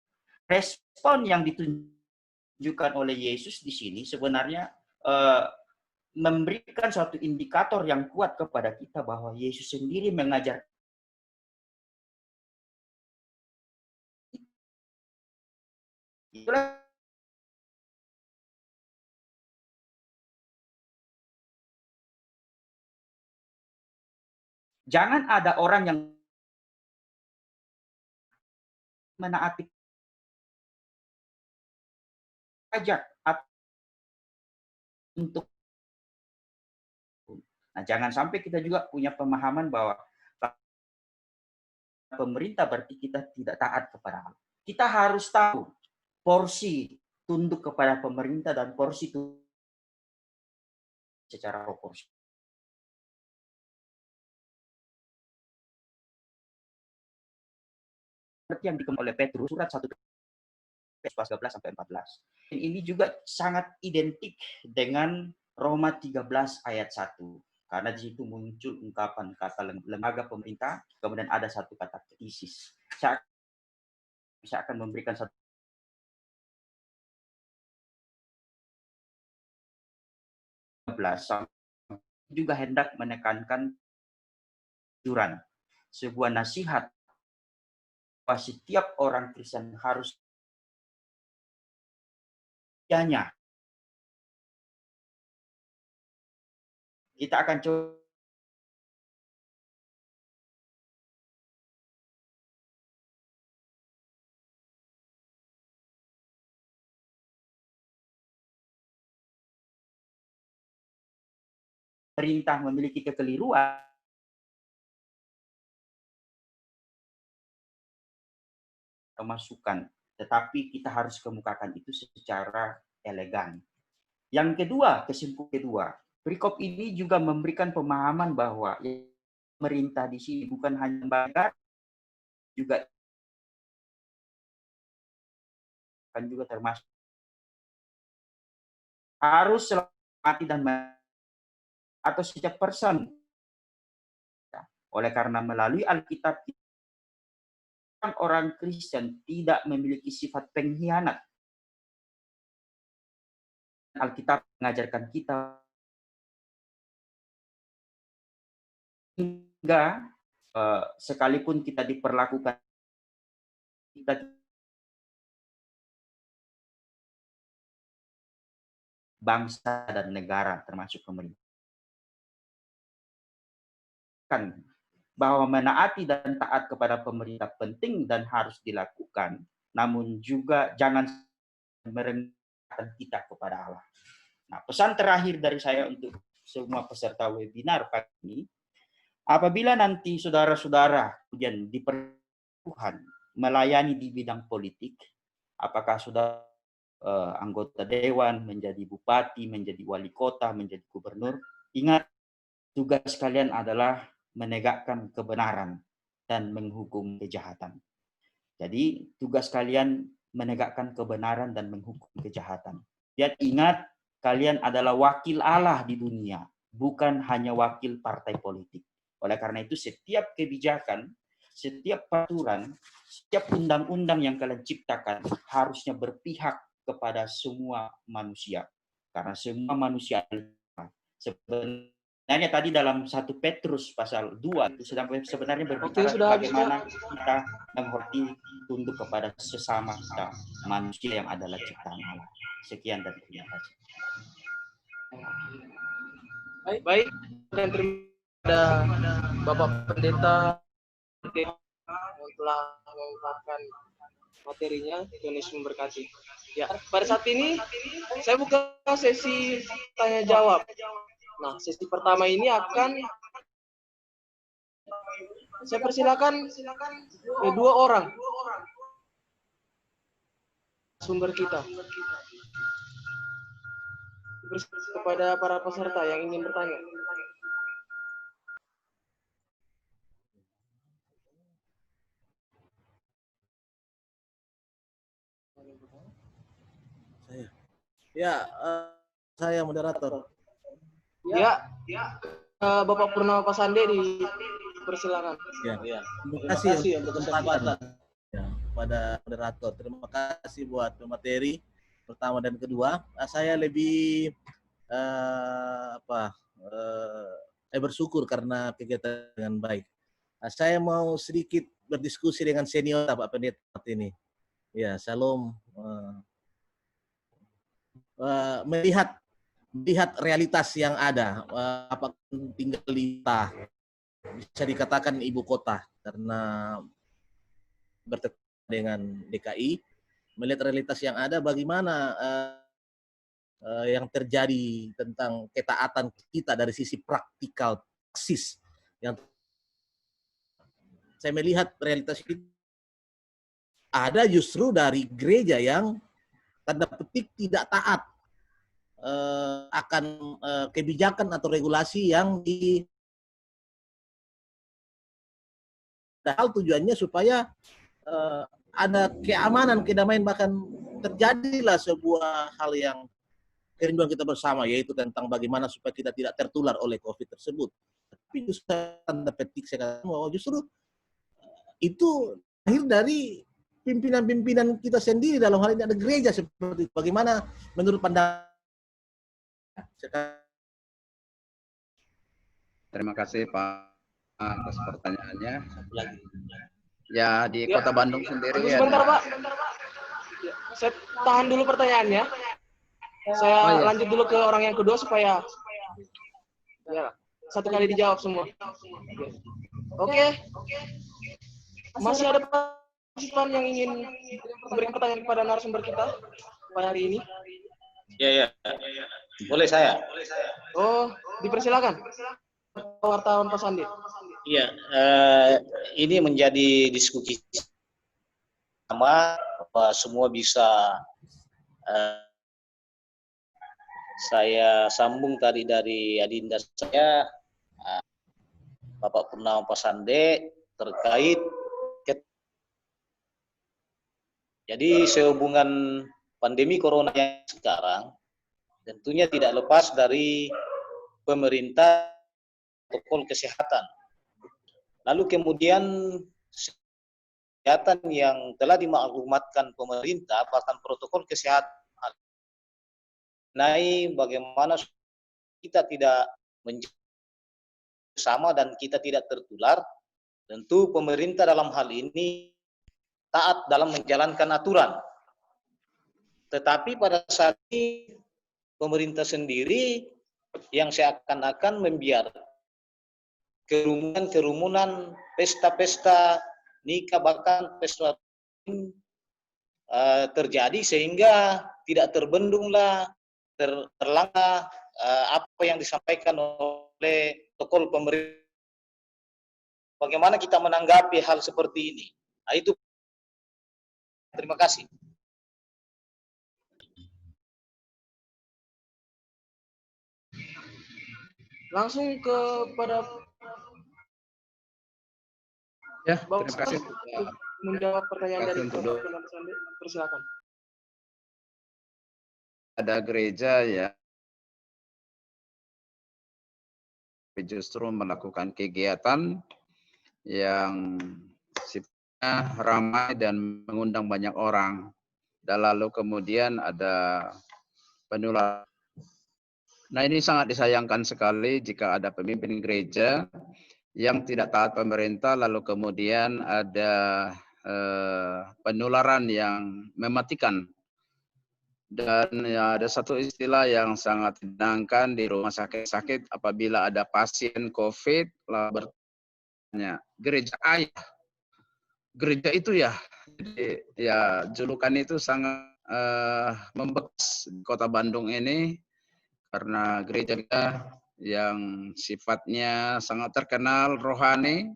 Respon yang ditunjukkan oleh Yesus di sini sebenarnya memberikan suatu indikator yang kuat kepada kita bahwa Yesus sendiri mengajar itulah jangan ada orang yang menaati pajak untuk. Nah, jangan sampai kita juga punya pemahaman bahwa pemerintah berarti kita tidak taat kepada Allah. Kita harus tahu porsi tunduk kepada pemerintah dan porsi tunduk secara proporsi. Seperti yang dikembangkan oleh Petrus, surat 1 Petrus 12 sampai 14. Ini juga sangat identik dengan Roma 13 ayat 1. Karena di situ muncul ungkapan kata lembaga pemerintah, kemudian ada satu kata krisis. Saya akan memberikan satu juga hendak menekankan anjuran, sebuah nasihat bahwa setiap orang Kristen harus kita akan coba perintah memiliki kekeliruan, kemasukan, tetapi kita harus kemukakan itu secara elegan. Yang kedua, kesimpulan kedua, perikop ini juga memberikan pemahaman bahwa pemerintah di sini bukan hanya lembaga, juga kan juga termasuk harus mati dan atau setiap person. Oleh karena melalui Alkitab orang Kristen tidak memiliki sifat pengkhianat. Alkitab mengajarkan kita hingga sekalipun kita diperlakukan kita bangsa dan negara termasuk pemerintah bahwa menaati dan taat kepada pemerintah penting dan harus dilakukan, namun juga jangan merendahkan kita kepada Allah. Nah, pesan terakhir dari saya untuk semua peserta webinar kali ini, apabila nanti saudara-saudara kemudian diperlukan melayani di bidang politik, apakah sudah anggota dewan, menjadi bupati, menjadi wali kota, menjadi gubernur, ingat tugas kalian adalah menegakkan kebenaran dan menghukum kejahatan. Jadi tugas kalian menegakkan kebenaran dan menghukum kejahatan. Dan ingat, kalian adalah wakil Allah di dunia, bukan hanya wakil partai politik. Oleh karena itu, setiap kebijakan, setiap peraturan, setiap undang-undang yang kalian ciptakan harusnya berpihak kepada semua manusia. Karena semua manusia sebenarnya tadi dalam 1 Petrus pasal 2 itu sebenarnya berbicara bagaimana kita menghormati tunduk kepada sesama kita, manusia yang adalah ciptaan Allah. Sekian dan terima kasih. Baik, dan terima kasih kepada Bapak Pendeta yang telah mengungkapkan materinya. Tuhan Yesus memberkati. Ya, pada saat ini saya buka sesi tanya jawab. Nah, sesi pertama ini akan saya persilakan 2 orang sumber kita kepada para peserta yang ingin bertanya. Saya moderator. Ya, Bapak Purnama Pasande dipersilakan. Ya. Terima kasih untuk kesempatan pada moderator. Terima kasih buat materi pertama dan kedua. Saya lebih bersyukur karena kegiatan dengan baik. Saya mau sedikit berdiskusi dengan senior Pak Pendeta ini. Ya, Shalom. Melihat realitas yang ada, apakah tinggal di bisa dikatakan ibu kota karena bertetap dengan DKI, melihat realitas yang ada, bagaimana yang terjadi tentang ketaatan kita dari sisi praktikal, praksis. Yang saya melihat realitas itu ada justru dari gereja yang tanda petik tidak taat akan kebijakan atau regulasi yang padahal tujuannya supaya ada keamanan, kedamaian, bahkan terjadilah sebuah hal yang kerinduan kita bersama, yaitu tentang bagaimana supaya kita tidak tertular oleh COVID tersebut. Tapi justru tanda petik saya katakan bahwa justru itu lahir dari pimpinan-pimpinan kita sendiri, dalam hal ini ada gereja seperti itu. Bagaimana menurut pandangan? Terima kasih Pak atas pertanyaannya. Ya, di Kota Bandung sendiri sebentar, Pak. Ya, saya tahan dulu pertanyaannya. Saya lanjut dulu ke orang yang kedua supaya ya, satu kali dijawab semua. Oke. Masih ada partisipan yang ingin memberikan pertanyaan kepada narasumber kita pada hari ini? Ya. Boleh saya? Oh, dipersilakan. Wartawan Pasande. Iya, ini menjadi diskusi sama bahwa semua bisa saya sambung tadi dari adinda saya, Bapak Purnama Pasande, terkait jadi sehubungan pandemi corona yang sekarang tentunya tidak lepas dari pemerintah protokol kesehatan. Lalu kemudian kesehatan yang telah dimaklumatkan pemerintah bahkan protokol kesehatan mengenai bagaimana kita tidak menjaga bersama dan kita tidak tertular, tentu pemerintah dalam hal ini taat dalam menjalankan aturan. Tetapi pada saat ini pemerintah sendiri yang seakan-akan membiarkan kerumunan, pesta-pesta, nikah, bahkan pesta terjadi sehingga tidak terbendunglah, terlanggar apa yang disampaikan oleh protokol pemerintah. Bagaimana kita menanggapi hal seperti ini? Nah, itu. Terima kasih. Langsung kepada ya, terima kasih menjawab pertanyaan dari Untuk Bapak Fernando. Persilakan. ada gereja ya justru melakukan kegiatan yang sifatnya ramai dan mengundang banyak orang. Dan lalu kemudian ada penularan. Nah, ini sangat disayangkan sekali jika ada pemimpin gereja yang tidak taat pemerintah, lalu kemudian ada penularan yang mematikan. Dan ya, ada satu istilah yang sangat didengungkan di rumah sakit-sakit apabila ada pasien COVID, lalu bertanya, gereja ayah, gereja itu ya. Jadi ya julukan itu sangat membekas di Kota Bandung ini karena gereja kita yang sifatnya sangat terkenal rohani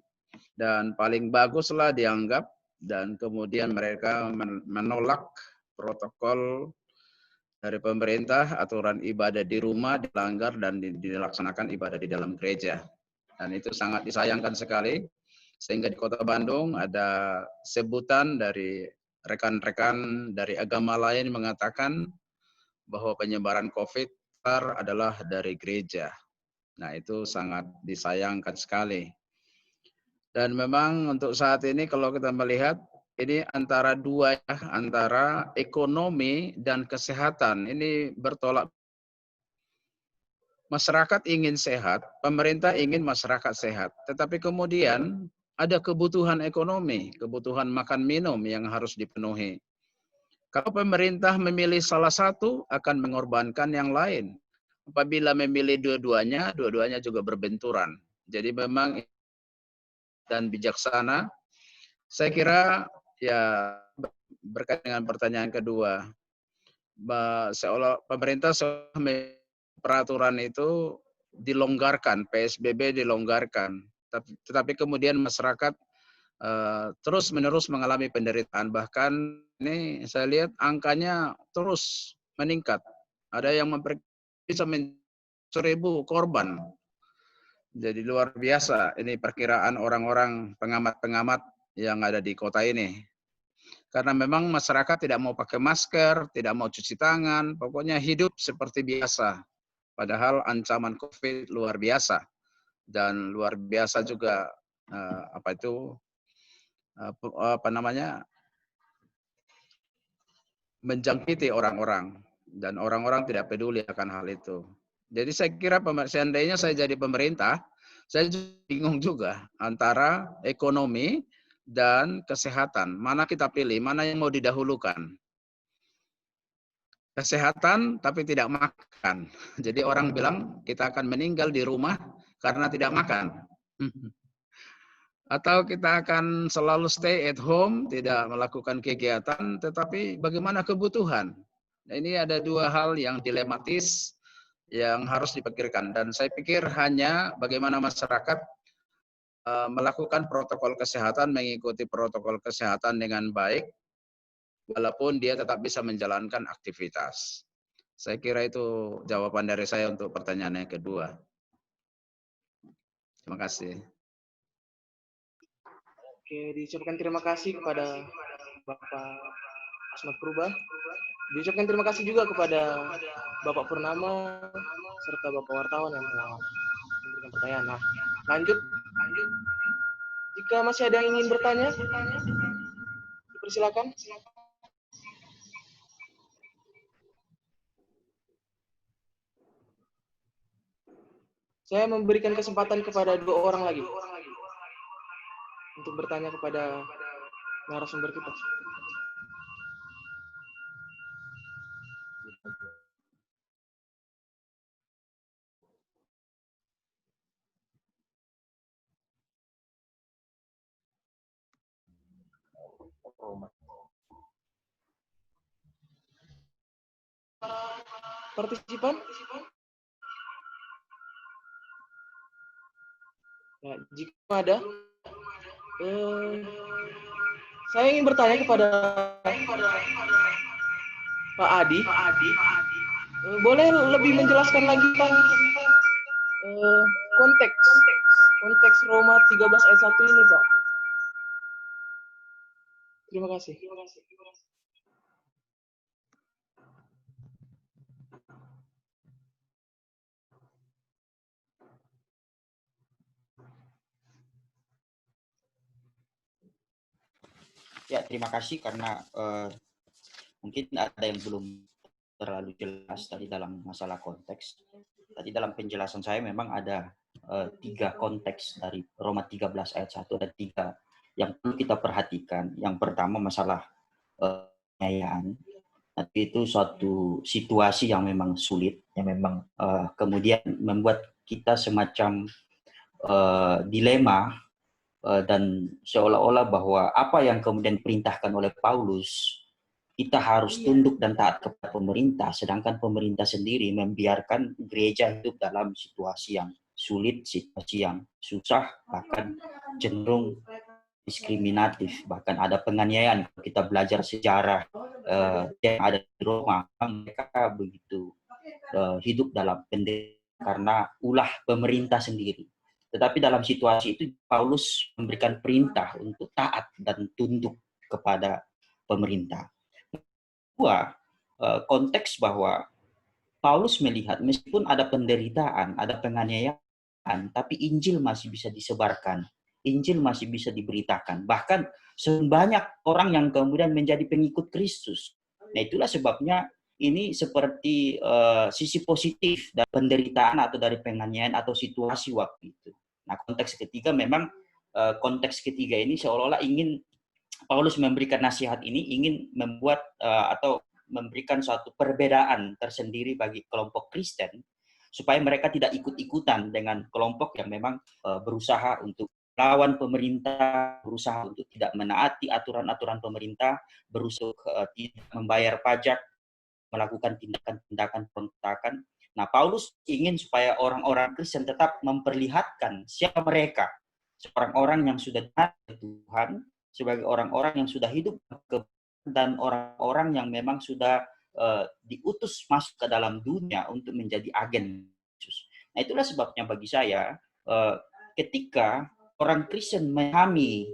dan paling baguslah dianggap, dan kemudian mereka menolak protokol dari pemerintah, aturan ibadah di rumah dilanggar dan dilaksanakan ibadah di dalam gereja. Dan itu sangat disayangkan sekali, sehingga di Kota Bandung ada sebutan dari rekan-rekan dari agama lain mengatakan bahwa penyebaran COVID adalah dari gereja. Nah, itu sangat disayangkan sekali. Dan memang untuk saat ini kalau kita melihat ini antara dua, antara ekonomi dan kesehatan ini bertolak. Masyarakat ingin sehat, pemerintah ingin masyarakat sehat, tetapi kemudian ada kebutuhan ekonomi, kebutuhan makan minum yang harus dipenuhi. Kalau pemerintah memilih salah satu, akan mengorbankan yang lain. Apabila memilih dua-duanya, dua-duanya juga berbenturan. Jadi memang dan bijaksana. Saya kira ya berkaitan dengan pertanyaan kedua, seolah pemerintah peraturan itu dilonggarkan, PSBB dilonggarkan, tetapi kemudian masyarakat terus-menerus mengalami penderitaan. Bahkan ini saya lihat angkanya terus meningkat. Ada yang bisa 1.000 korban. Jadi luar biasa ini perkiraan orang-orang pengamat-pengamat yang ada di kota ini. Karena memang masyarakat tidak mau pakai masker, tidak mau cuci tangan, pokoknya hidup seperti biasa. Padahal ancaman COVID luar biasa. Dan luar biasa juga menjangkiti orang-orang, dan orang-orang tidak peduli akan hal itu. Jadi saya kira seandainya saya jadi pemerintah, saya bingung juga antara ekonomi dan kesehatan. Mana kita pilih, mana yang mau didahulukan? Kesehatan tapi tidak makan. Jadi orang bilang kita akan meninggal di rumah karena tidak makan. Atau kita akan selalu stay at home, tidak melakukan kegiatan, tetapi bagaimana kebutuhan? Nah, ini ada dua hal yang dilematis yang harus dipikirkan. Dan saya pikir hanya bagaimana masyarakat melakukan protokol kesehatan, mengikuti protokol kesehatan dengan baik, walaupun dia tetap bisa menjalankan aktivitas. Saya kira itu jawaban dari saya untuk pertanyaan yang kedua. Terima kasih. Oke, diucapkan terima kasih kepada Bapak Asmat Purba. Diucapkan terima kasih juga kepada Bapak Purnama serta Bapak wartawan yang telah memberikan pertanyaan. Nah, lanjut. Jika masih ada yang ingin bertanya, dipersilakan. Saya memberikan kesempatan kepada 2 orang lagi untuk bertanya kepada narasumber kita. Partisipan? Ya, jika ada, saya ingin bertanya kepada Pak Adi. Boleh lebih menjelaskan lagi tentang konteks Roma 13 ayat 1 ini, Pak? Terima kasih. Ya, terima kasih karena mungkin ada yang belum terlalu jelas tadi dalam masalah konteks. Tadi dalam penjelasan saya memang ada 3 konteks dari Roma 13 ayat 1, ada 3 yang perlu kita perhatikan. Yang pertama masalah penganiayaan. Tapi itu suatu situasi yang memang sulit, yang memang kemudian membuat kita semacam dilema dan seolah-olah bahwa apa yang kemudian diperintahkan oleh Paulus, kita harus tunduk dan taat kepada pemerintah, sedangkan pemerintah sendiri membiarkan gereja hidup dalam situasi yang sulit, situasi yang susah, bahkan cenderung diskriminatif, bahkan ada penganiayaan. Kalau kita belajar sejarah yang ada di Roma, mereka begitu hidup dalam penderitaan karena ulah pemerintah sendiri. Tetapi dalam situasi itu Paulus memberikan perintah untuk taat dan tunduk kepada pemerintah. Kedua, konteks bahwa Paulus melihat meskipun ada penderitaan, ada penganiayaan, tapi Injil masih bisa disebarkan. Injil masih bisa diberitakan. Bahkan sebanyak orang yang kemudian menjadi pengikut Kristus. Nah, itulah sebabnya ini seperti sisi positif dari penderitaan atau dari penganiayaan atau situasi waktu itu. Nah, konteks ketiga memang konteks ketiga ini seolah-olah ingin Paulus memberikan nasihat ini ingin membuat atau memberikan suatu perbedaan tersendiri bagi kelompok Kristen supaya mereka tidak ikut-ikutan dengan kelompok yang memang berusaha untuk lawan pemerintah, berusaha untuk tidak menaati aturan-aturan pemerintah, berusaha tidak membayar pajak, melakukan tindakan-tindakan pemberontakan. Nah, Paulus ingin supaya orang-orang Kristen tetap memperlihatkan siapa mereka, orang-orang yang sudah taat Tuhan, sebagai orang-orang yang sudah hidup dan orang-orang yang memang sudah diutus masuk ke dalam dunia untuk menjadi agen Yesus. Nah, itulah sebabnya bagi saya ketika orang Kristen memahami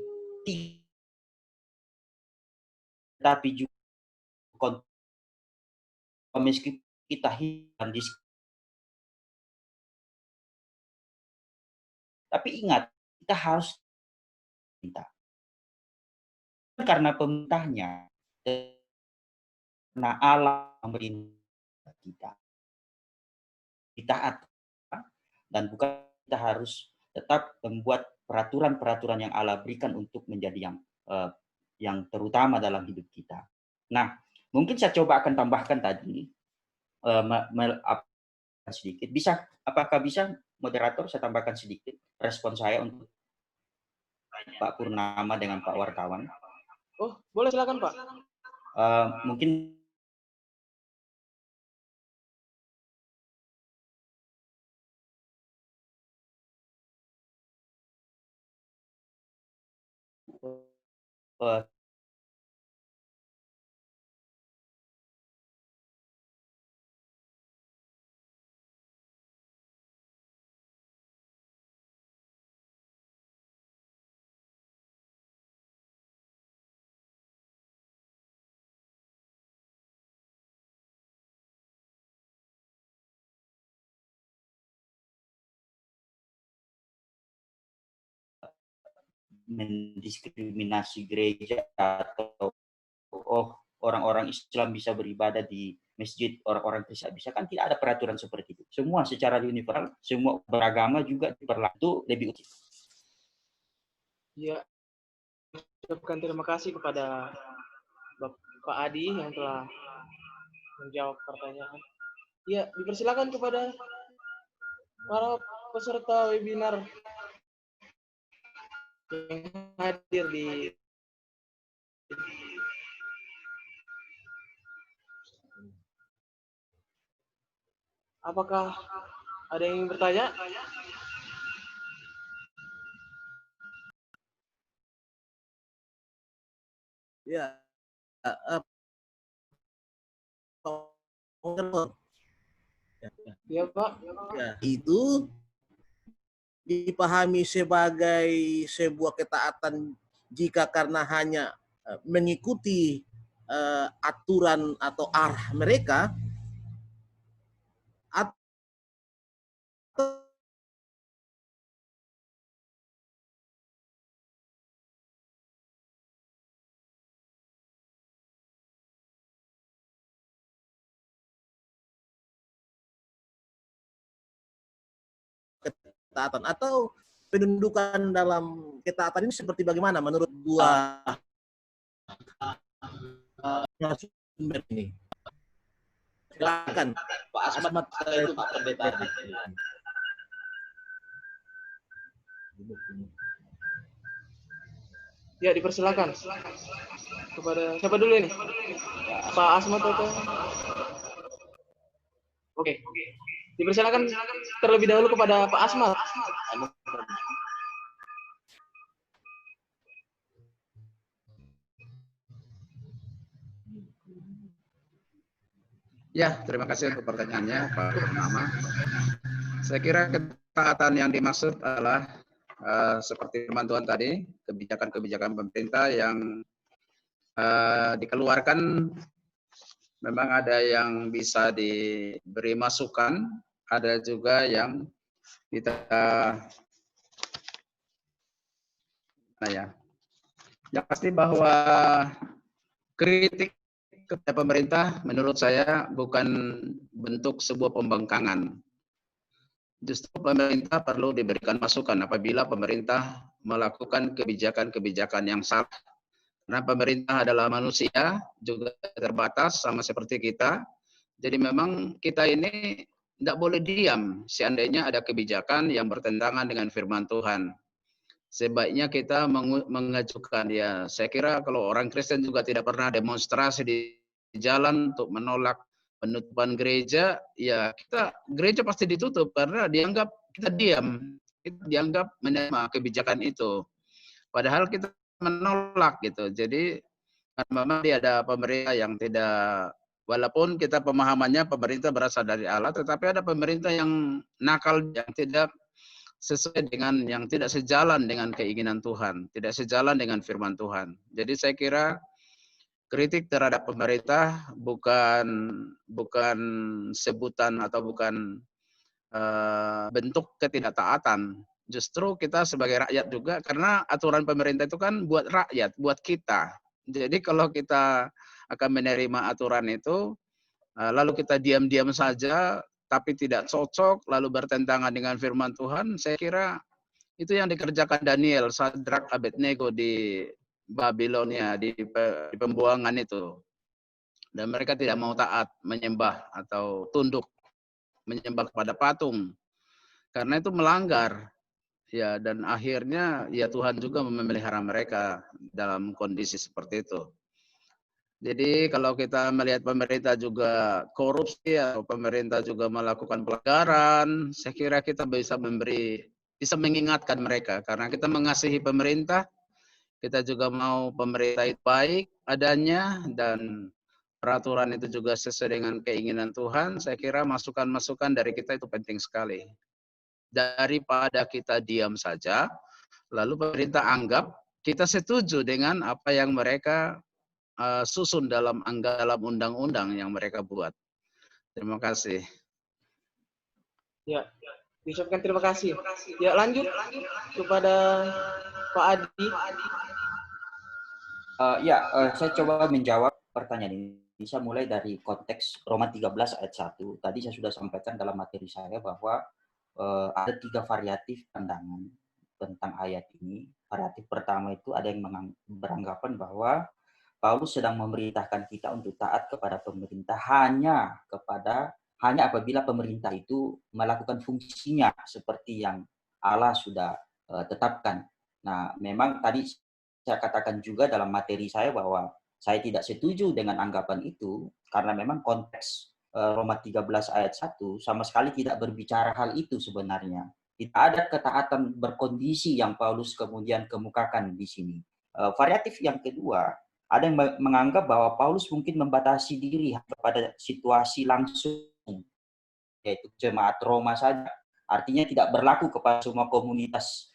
tapi juga meskipun kita hidup di tapi ingat kita harus minta karena pemerintahnya karena Allah memerintah kita ditaat dan bukan kita harus tetap membuat peraturan-peraturan yang Allah berikan untuk menjadi yang terutama dalam hidup kita. Nah, mungkin saya coba akan tambahkan tadi sedikit. Apakah bisa moderator saya tambahkan sedikit respon saya untuk Pak Purnama dengan Pak wartawan? Oh, boleh silakan Pak. Mungkin mendiskriminasi gereja atau orang-orang Islam bisa beribadah di masjid, orang-orang Kristen bisa, kan tidak ada peraturan seperti itu. Semua secara universal, semua beragama juga diperlakukan lebih utuh. Ya, ucapkan terima kasih kepada Bapak Adi yang telah menjawab pertanyaan. Ya, dipersilakan kepada para peserta webinar yang hadir di apakah ada yang ingin bertanya? Ya, Ya Pak. ya, itu dipahami sebagai sebuah ketaatan jika karena hanya mengikuti aturan atau arah mereka, atau ketaatan, atau penundukan dalam ketaatan ini seperti bagaimana menurut dua narasumber ini? Silakan Pak Asmat, saya itu Pak Pendeta. Ya, dipersilakan. Kepada siapa dulu ini? Pak Asmat atau? Oke. Dipersilakan terlebih dahulu kepada Pak Asmat. Ya, terima kasih untuk pertanyaannya, Pak Purnama. Saya kira ketaatan yang dimaksud adalah seperti firman Tuhan tadi, kebijakan-kebijakan pemerintah yang dikeluarkan. Memang ada yang bisa diberi masukan, ada juga yang kita yang pasti bahwa kritik kepada pemerintah menurut saya bukan bentuk sebuah pembangkangan. Justru pemerintah perlu diberikan masukan apabila pemerintah melakukan kebijakan-kebijakan yang salah. Karena pemerintah adalah manusia, juga terbatas sama seperti kita. Jadi memang kita ini tidak boleh diam seandainya ada kebijakan yang bertentangan dengan firman Tuhan. Sebaiknya kita mengajukan, ya saya kira kalau orang Kristen juga tidak pernah demonstrasi di jalan untuk menolak penutupan gereja, ya gereja pasti ditutup karena dianggap kita diam, kita dianggap menerima kebijakan itu. Padahal kita menolak gitu. Jadi memang ada pemerintah yang tidak, walaupun kita pemahamannya pemerintah berasal dari Allah, tetapi ada pemerintah yang nakal, yang tidak sesuai dengan, yang tidak sejalan dengan keinginan Tuhan, tidak sejalan dengan firman Tuhan. Jadi saya kira kritik terhadap pemerintah bukan sebutan atau bukan bentuk ketidaktaatan. Justru kita sebagai rakyat juga, karena aturan pemerintah itu kan buat rakyat, buat kita. Jadi kalau kita akan menerima aturan itu, lalu kita diam-diam saja, tapi tidak cocok, lalu bertentangan dengan firman Tuhan, saya kira itu yang dikerjakan Daniel, Sadrak, Abednego di Babilonia, di pembuangan itu. Dan mereka tidak mau taat, menyembah atau tunduk, menyembah kepada patung. Karena itu melanggar. Ya, dan akhirnya ya Tuhan juga memelihara mereka dalam kondisi seperti itu. Jadi kalau kita melihat pemerintah juga korupsi atau pemerintah juga melakukan pelanggaran, saya kira kita bisa mengingatkan mereka, karena kita mengasihi pemerintah, kita juga mau pemerintah itu baik adanya dan peraturan itu juga sesuai dengan keinginan Tuhan. Saya kira masukan-masukan dari kita itu penting sekali. Daripada kita diam saja, lalu pemerintah anggap kita setuju dengan apa yang mereka susun dalam undang-undang yang mereka buat. Terima kasih. Ya, diucapkan terima kasih. Ya, lanjut kepada Pak Adi. Saya coba menjawab pertanyaan ini. Bisa mulai dari konteks Roma 13 ayat 1. Tadi saya sudah sampaikan dalam materi saya bahwa ada 3 variatif pandangan tentang ayat ini. Variatif pertama itu ada yang beranggapan bahwa Paulus sedang memerintahkan kita untuk taat kepada pemerintah hanya apabila pemerintah itu melakukan fungsinya seperti yang Allah sudah tetapkan. Nah, memang tadi saya katakan juga dalam materi saya bahwa saya tidak setuju dengan anggapan itu karena memang konteks Roma 13 ayat 1 sama sekali tidak berbicara hal itu sebenarnya. Tidak ada ketaatan berkondisi yang Paulus kemudian kemukakan di sini. Variatif yang kedua, ada yang menganggap bahwa Paulus mungkin membatasi diri pada situasi langsung, yaitu jemaat Roma saja. Artinya tidak berlaku kepada semua komunitas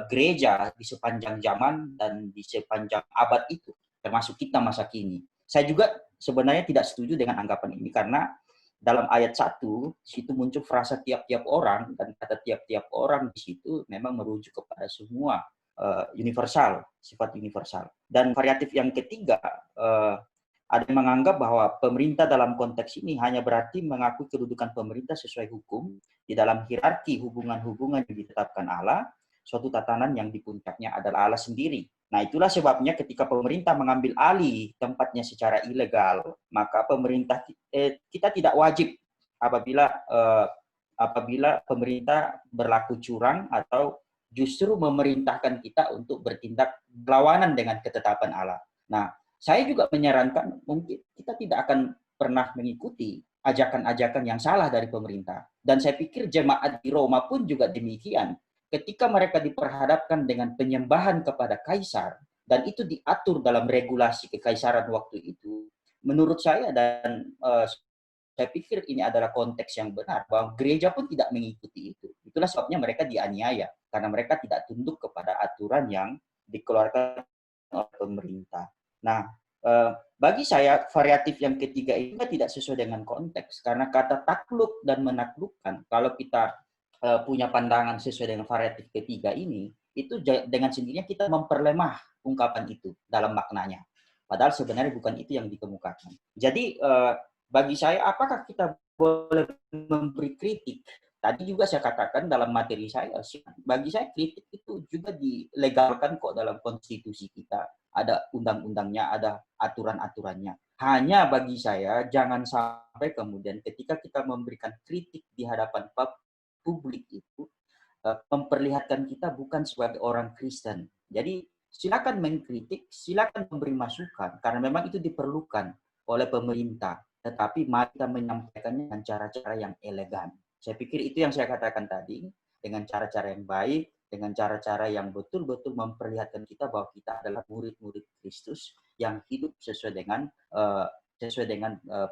gereja di sepanjang zaman dan di sepanjang abad itu. termasuk kita masa kini. Saya juga sebenarnya tidak setuju dengan anggapan ini karena dalam ayat 1 situ muncul frasa tiap-tiap orang, dan kata tiap-tiap orang di situ memang merujuk kepada semua universal, sifat universal. Dan variatif yang ketiga, ada yang menganggap bahwa pemerintah dalam konteks ini hanya berarti mengakui kedudukan pemerintah sesuai hukum di dalam hierarki hubungan-hubungan yang ditetapkan Allah, suatu tatanan yang di puncaknya adalah Allah sendiri. Nah, itulah sebabnya ketika pemerintah mengambil alih tempatnya secara ilegal, maka pemerintah kita tidak wajib apabila pemerintah berlaku curang atau justru memerintahkan kita untuk bertindak berlawanan dengan ketetapan Allah. Nah, saya juga menyarankan mungkin kita tidak akan pernah mengikuti ajakan-ajakan yang salah dari pemerintah. Dan saya pikir jemaat di Roma pun juga demikian. Ketika mereka diperhadapkan dengan penyembahan kepada kaisar, dan itu diatur dalam regulasi kekaisaran waktu itu, menurut saya dan saya pikir ini adalah konteks yang benar, bahwa gereja pun tidak mengikuti itu. Itulah sebabnya mereka dianiaya, karena mereka tidak tunduk kepada aturan yang dikeluarkan oleh pemerintah. Nah, bagi saya variatif yang ketiga ini tidak sesuai dengan konteks, karena kata takluk dan menaklukkan, kalau kita punya pandangan sesuai dengan variatif ketiga ini, itu dengan sendirinya kita memperlemah ungkapan itu dalam maknanya. Padahal sebenarnya bukan itu yang dikemukakan. Jadi bagi saya, apakah kita boleh memberi kritik? Tadi juga saya katakan dalam materi saya, bagi saya kritik itu juga dilegalkan kok dalam konstitusi kita. Ada undang-undangnya, ada aturan-aturannya. Hanya bagi saya, jangan sampai kemudian ketika kita memberikan kritik di hadapan publik itu memperlihatkan kita bukan sebagai orang Kristen. Jadi silakan mengkritik, silakan memberi masukan karena memang itu diperlukan oleh pemerintah. Tetapi mari kita menyampaikannya dengan cara-cara yang elegan. Saya pikir itu yang saya katakan tadi, dengan cara-cara yang baik, dengan cara-cara yang betul-betul memperlihatkan kita bahwa kita adalah murid-murid Kristus yang hidup sesuai dengan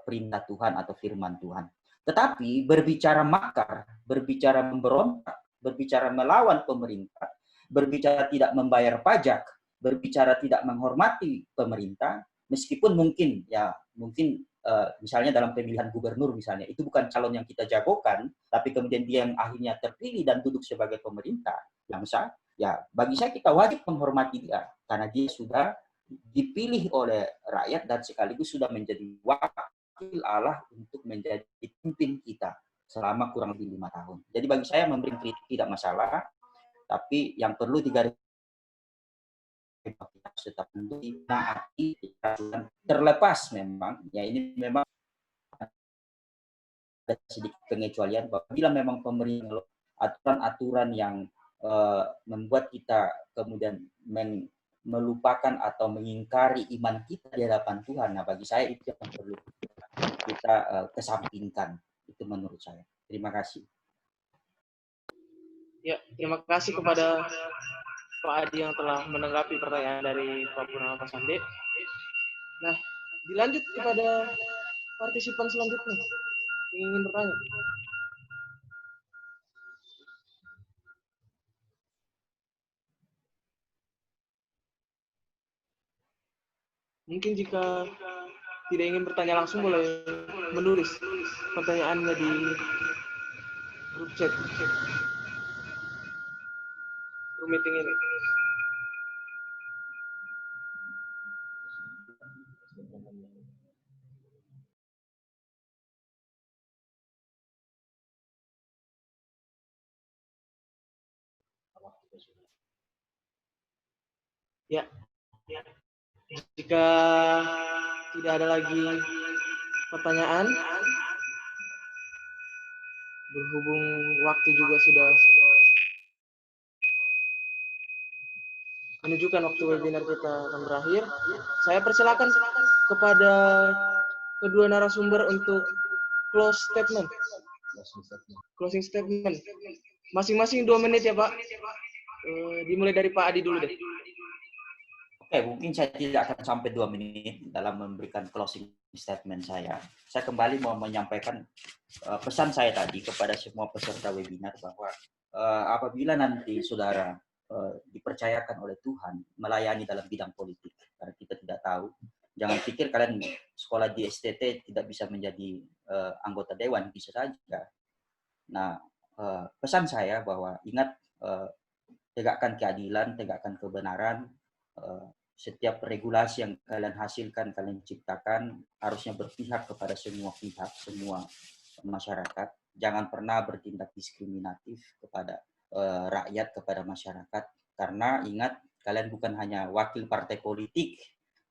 perintah Tuhan atau firman Tuhan. Tetapi berbicara makar, berbicara memberontak, berbicara melawan pemerintah, berbicara tidak membayar pajak, berbicara tidak menghormati pemerintah, meskipun mungkin misalnya dalam pemilihan gubernur misalnya, itu bukan calon yang kita jagokan, tapi kemudian dia yang akhirnya terpilih dan duduk sebagai pemerintah yang sah, ya bagi saya kita wajib menghormati dia, karena dia sudah dipilih oleh rakyat dan sekaligus sudah menjadi wakil Allah untuk menjadi pemimpin kita selama kurang lebih 5 tahun. Jadi bagi saya memberi kritik tidak masalah, tapi yang perlu digarisbawahi tetap menaati terlepas memang, ya ini memang ada sedikit pengecualian bahwa bila memang pemerintah aturan-aturan yang membuat kita kemudian melupakan atau mengingkari iman kita di hadapan Tuhan, nah bagi saya itu yang perlu kita kesampingkan. Itu menurut saya. Terima kasih. Ya, terima kasih kepada Pak Adi yang telah menanggapi pertanyaan dari Pak Purnama Pasande. Nah, dilanjut kepada partisipan selanjutnya yang ingin bertanya. Mungkin jika tidak ingin bertanya langsung boleh menulis pertanyaannya di grup chat room meeting ini. Ya. Jika tidak ada lagi pertanyaan, berhubung waktu juga sudah menunjukkan waktu webinar kita akan berakhir, saya persilakan kepada kedua narasumber untuk closing statement. Masing-masing 2 menit ya Pak. Dimulai dari Pak Adi dulu deh. Oke, mungkin saya tidak akan sampai 2 menit dalam memberikan closing statement saya. Saya kembali mau menyampaikan pesan saya tadi kepada semua peserta webinar bahwa apabila nanti saudara dipercayakan oleh Tuhan melayani dalam bidang politik, karena kita tidak tahu. Jangan pikir kalian sekolah di STT tidak bisa menjadi anggota dewan, bisa saja. Nah, pesan saya bahwa ingat, tegakkan keadilan, tegakkan kebenaran. Setiap regulasi yang kalian hasilkan, kalian ciptakan, harusnya berpihak kepada semua pihak, semua masyarakat. Jangan pernah bertindak diskriminatif kepada rakyat, kepada masyarakat. Karena ingat, kalian bukan hanya wakil partai politik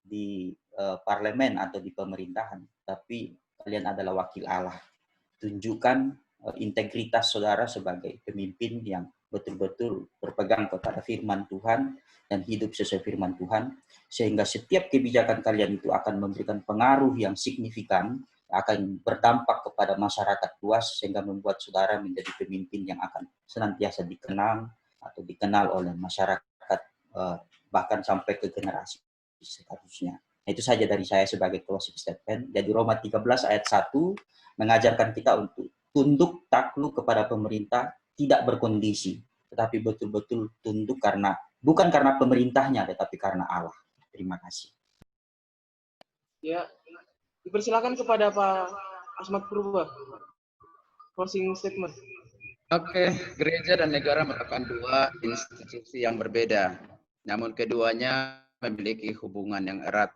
di parlemen atau di pemerintahan, tapi kalian adalah wakil Allah. Tunjukkan integritas saudara sebagai pemimpin yang betul-betul berpegang kepada firman Tuhan dan hidup sesuai firman Tuhan, sehingga setiap kebijakan kalian itu akan memberikan pengaruh yang signifikan, akan berdampak kepada masyarakat luas, sehingga membuat saudara menjadi pemimpin yang akan senantiasa dikenal atau dikenal oleh masyarakat, bahkan sampai ke generasi seterusnya. Itu saja dari saya sebagai closing statement. Jadi Roma 13 ayat 1 mengajarkan kita untuk tunduk takluk kepada pemerintah, tidak berkondisi, tetapi betul-betul tunduk bukan karena pemerintahnya, tetapi karena Allah. Terima kasih. Ya, dipersilakan kepada Pak Asmat Purba. Closing statement. Oke, gereja dan negara merupakan dua institusi yang berbeda, namun keduanya memiliki hubungan yang erat.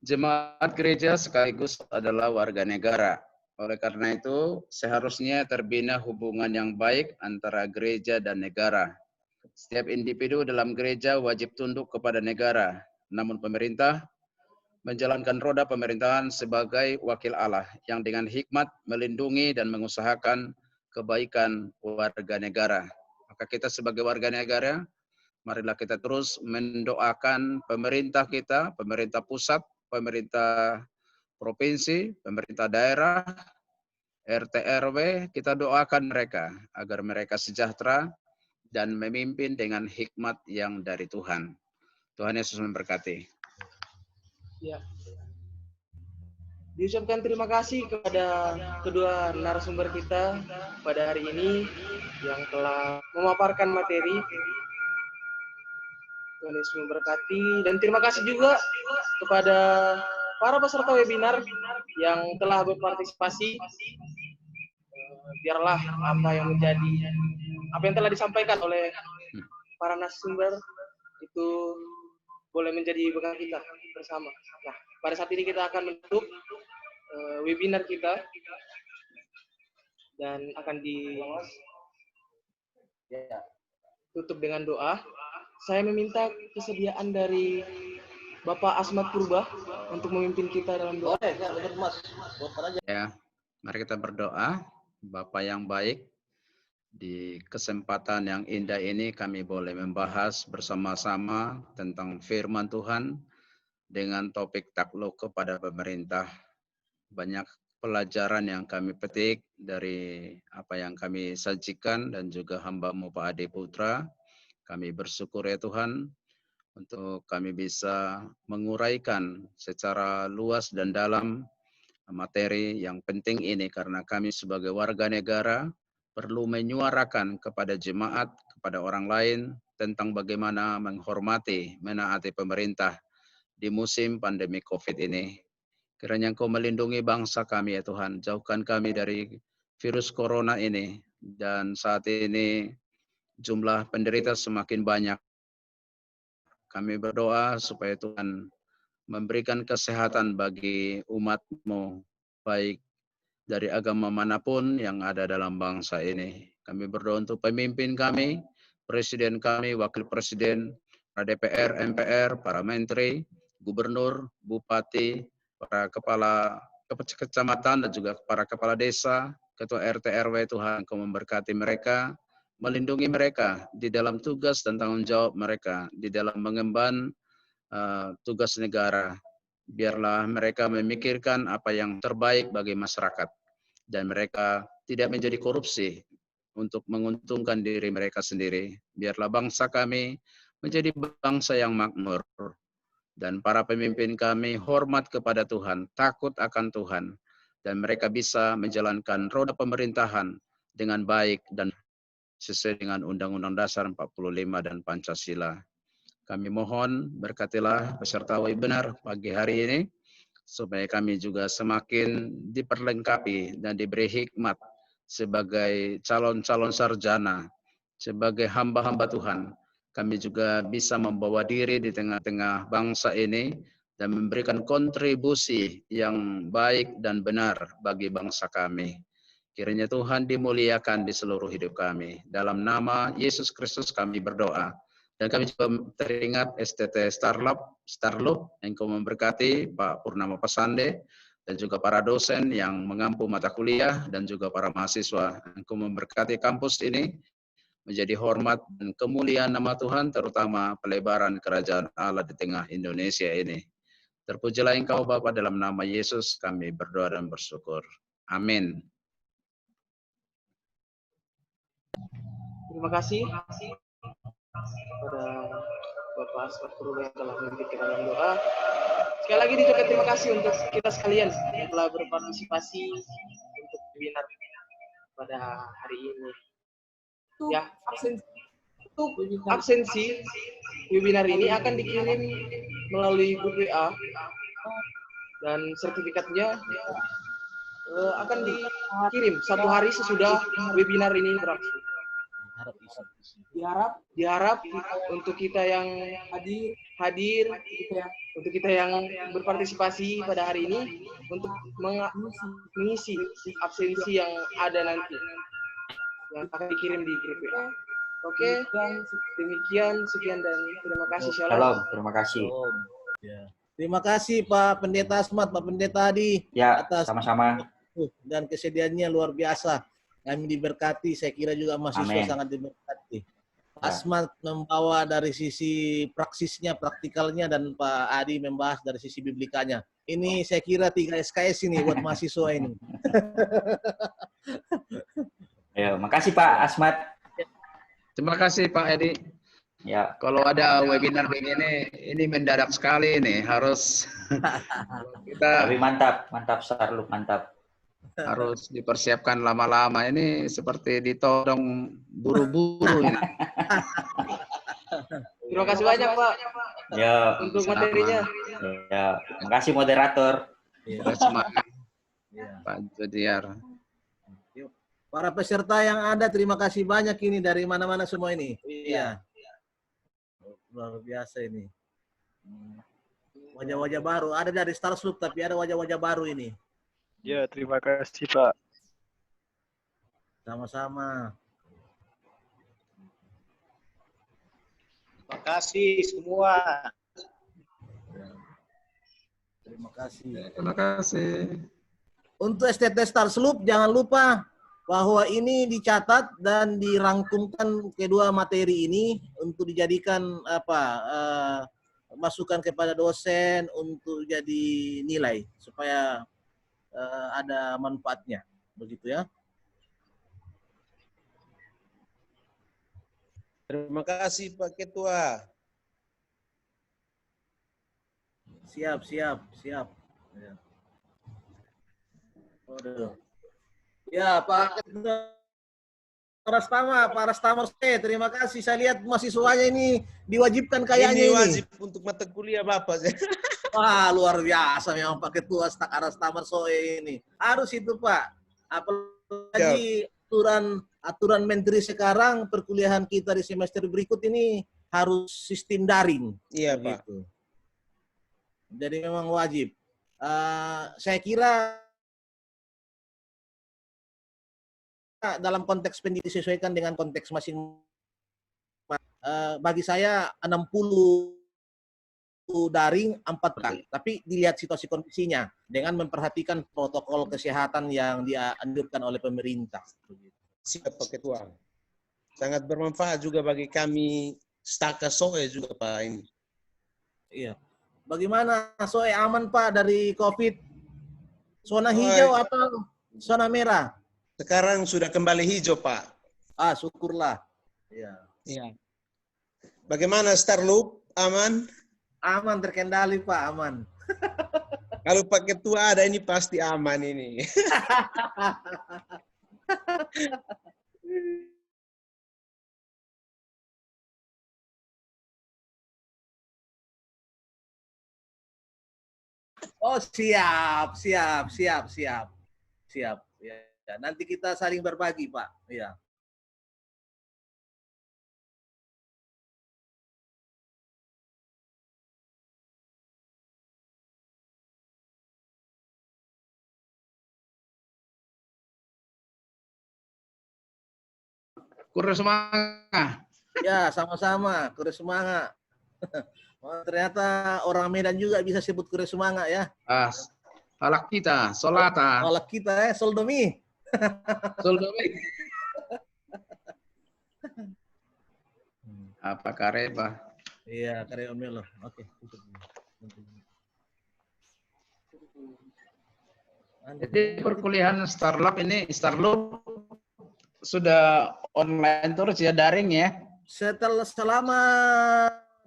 Jemaat gereja sekaligus adalah warga negara. Oleh karena itu, seharusnya terbina hubungan yang baik antara gereja dan negara. Setiap individu dalam gereja wajib tunduk kepada negara, namun pemerintah menjalankan roda pemerintahan sebagai wakil Allah yang dengan hikmat melindungi dan mengusahakan kebaikan warga negara. Maka kita sebagai warga negara, marilah kita terus mendoakan pemerintah kita, pemerintah pusat, pemerintah provinsi, pemerintah daerah, RT RW, kita doakan mereka agar mereka sejahtera dan memimpin dengan hikmat yang dari Tuhan. Tuhan Yesus memberkati. Ya. Diucapkan terima kasih kepada kedua narasumber kita pada hari ini yang telah memaparkan materi. Tuhan Yesus memberkati, dan terima kasih juga kepada para peserta webinar yang telah berpartisipasi. Biarlah apa yang telah disampaikan oleh para narasumber itu boleh menjadi bekal kita bersama. Nah, pada saat ini kita akan menutup webinar kita dan akan ditutup dengan doa. Saya meminta kesediaan dari Bapak Asmat Purba untuk memimpin kita dalam doa. Ya, mari kita berdoa. Bapa yang baik, di kesempatan yang indah ini kami boleh membahas bersama-sama tentang firman Tuhan dengan topik takluk kepada pemerintah. Banyak pelajaran yang kami petik dari apa yang kami sajikan dan juga hamba-Mu Pak Ade Putra. Kami bersyukur ya Tuhan untuk kami bisa menguraikan secara luas dan dalam materi yang penting ini, karena kami sebagai warga negara perlu menyuarakan kepada jemaat, kepada orang lain tentang bagaimana menghormati, menaati pemerintah di musim pandemi COVID ini. Kiranya Engkau melindungi bangsa kami ya Tuhan, jauhkan kami dari virus corona ini, dan saat ini jumlah penderita semakin banyak. Kami berdoa supaya Tuhan memberikan kesehatan bagi umat-Mu, baik dari agama manapun yang ada dalam bangsa ini. Kami berdoa untuk pemimpin kami, presiden kami, wakil presiden, para DPR, MPR, para menteri, gubernur, bupati, para kepala kecamatan dan juga para kepala desa, ketua RT RW. Tuhan Engkau memberkati mereka, melindungi mereka di dalam tugas dan tanggung jawab mereka, di dalam mengemban tugas negara. Biarlah mereka memikirkan apa yang terbaik bagi masyarakat, dan mereka tidak menjadi korupsi untuk menguntungkan diri mereka sendiri. Biarlah bangsa kami menjadi bangsa yang makmur, dan para pemimpin kami hormat kepada Tuhan, takut akan Tuhan, dan mereka bisa menjalankan roda pemerintahan dengan baik dan sesuai dengan Undang-Undang Dasar 45 dan Pancasila. Kami mohon berkatilah peserta webinar pagi hari ini, supaya kami juga semakin diperlengkapi dan diberi hikmat sebagai calon-calon sarjana, sebagai hamba-hamba Tuhan. Kami juga bisa membawa diri di tengah-tengah bangsa ini dan memberikan kontribusi yang baik dan benar bagi bangsa kami. Kiranya Tuhan dimuliakan di seluruh hidup kami. Dalam nama Yesus Kristus kami berdoa. Dan kami juga teringat STT Starlup yang kau memberkati Pak Purnama Pasande dan juga para dosen yang mengampu mata kuliah dan juga para mahasiswa. Engkau memberkati kampus ini menjadi hormat dan kemuliaan nama Tuhan, terutama pelebaran kerajaan Allah di tengah Indonesia ini. Terpujilah Engkau Bapa, dalam nama Yesus kami berdoa dan bersyukur. Amin. Terima kasih kepada Bapak Asmat Purba yang telah memimpin kita dalam doa. Sekali lagi diucapkan terima kasih untuk kita sekalian yang telah berpartisipasi untuk webinar pada hari ini. Ya, absensi webinar ini akan dikirim melalui grup WA dan sertifikatnya akan dikirim 1 hari sesudah webinar ini berlangsung. Diharap untuk kita yang hadir, untuk kita yang berpartisipasi pada hari ini untuk mengisi absensi yang ada nanti yang akan dikirim di grup WA. Oke, demikian, sekian dan terima kasih. Shalom, terima kasih. Terima kasih Pak Pendeta Asmat, Pak Pendeta Adi, Ya, atas sama-sama. dan kesediaannya luar biasa. Kami diberkati, saya kira juga mahasiswa Amin. sangat diberkati. Asmat membawa dari sisi praksisnya, praktikalnya, dan Pak Adi membahas dari sisi biblikanya. Ini saya kira 3 SKS ini buat mahasiswa ini. Ya, makasih Pak Asmat. Terima kasih Pak Edi. Ya, Kalau ada webinar begini, ini mendadak sekali nih. Harus kita tapi mantap Starlup, mantap. harus dipersiapkan lama-lama. Ini seperti ditodong buru-buru ini. Terima kasih banyak Pak Ya, untuk materinya. ya, makasih moderator. Semangat Pak Judiar. Para peserta yang ada, terima kasih banyak ini dari mana-mana semua ini. Iya. Luar biasa ini. Wajah-wajah baru. Ada dari Starlup, tapi ada wajah-wajah baru ini. Ya, terima kasih Pak. Sama-sama. Terima kasih semua. Terima kasih. Terima kasih. Untuk STT Starlup, jangan lupa bahwa ini dicatat dan dirangkumkan kedua materi ini untuk dijadikan masukan kepada dosen untuk jadi nilai supaya ada manfaatnya, begitu ya. Terima kasih Pak Ketua. Siap. Ya. Ya, Pak Pak Rastamar, terima kasih. Saya lihat mahasiswanya ini diwajibkan kayaknya ini. Wajib untuk mata kuliah Bapak. Wah, luar biasa memang Pak Ketua Rastamar Soe ini. Harus itu Pak. Apalagi aturan menteri sekarang, perkuliahan kita di semester berikut ini harus sistem daring. Iya begitu. Pak. Jadi memang wajib. Saya kira dalam konteks pendidik disesuaikan dengan konteks masing-masing. Bagi saya 60 daring 4 kali, tapi dilihat situasi kondisinya dengan memperhatikan protokol kesehatan yang dianjurkan oleh pemerintah. Siap Pak Ketua. Sangat bermanfaat juga bagi kami Staka Soe juga Pak ini. Iya. Bagaimana Soe, aman Pak dari COVID? Zona hijau atau zona merah? Sekarang sudah kembali hijau Pak. Syukurlah. Iya. Iya. Bagaimana Starlup? Aman? Aman, terkendali Pak, aman. Kalau Pak Ketua ada ini pasti aman ini. Oh, siap, siap, siap, siap, siap. Ya, nanti kita saling berbagi, Pak. Ya. Kurang semangat. Ya, sama-sama. Kure semangat. Oh, ternyata orang Medan juga bisa sebut kure semangat ya. Falak kita, solata. Falak kita soldomi. Soldomi. Apa kareba? Iya, kareba melo. Oke. Jadi perkuliahan Starlab ini, Starlab sudah online terus ya, daring ya? Selama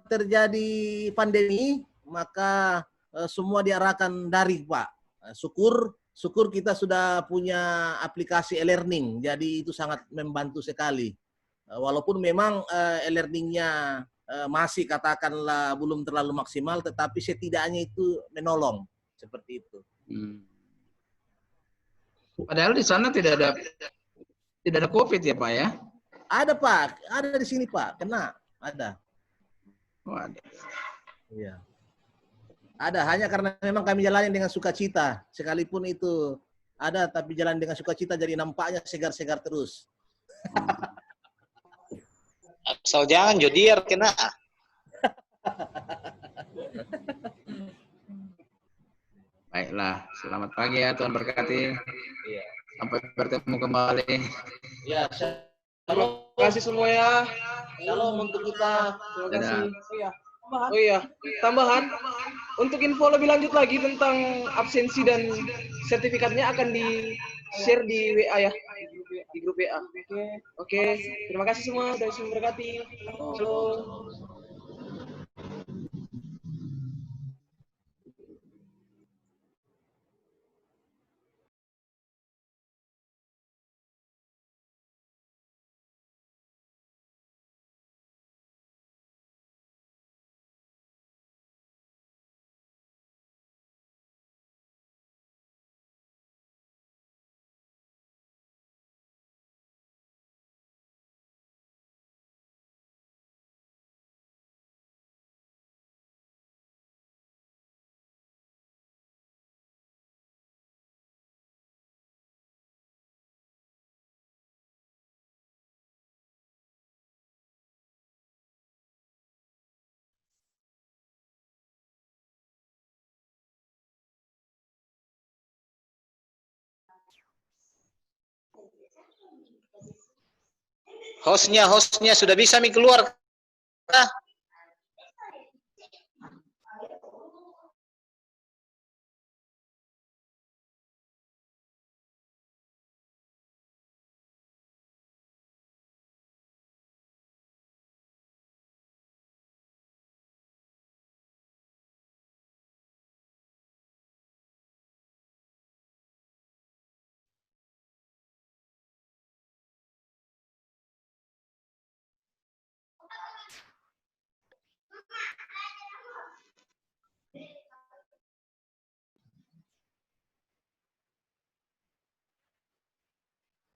terjadi pandemi, maka semua diarahkan daring, Pak. Syukur kita sudah punya aplikasi e-learning, jadi itu sangat membantu sekali. Walaupun memang e-learningnya masih katakanlah belum terlalu maksimal, tetapi setidaknya itu menolong, seperti itu. Padahal di sana tidak ada COVID ya, Pak ya? Ada, Pak. Ada di sini, Pak. Kena. Ada. Oh, ada. Iya. Ada, hanya karena memang kami jalanin dengan sukacita. Sekalipun itu ada, tapi jalan dengan sukacita jadi nampaknya segar-segar terus. Asal jangan Jodier kena. Baiklah, selamat pagi ya, Tuhan berkati. Iya. Sampai bertemu kembali. Ya, Terima kasih semua ya. shalom untuk kita. Terima kasih. Oh iya, tambahan. Untuk info lebih lanjut lagi tentang absensi dan sertifikatnya akan di-share di WA ya. Di grup WA. Oke. Terima kasih semua. Tuhan Yesus memberkati. Shalom. Hostnya sudah bisa keluar.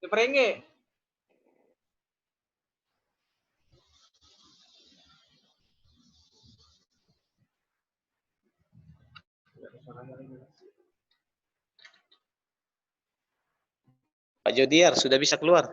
Seperenge. Pak Jodier sudah bisa keluar.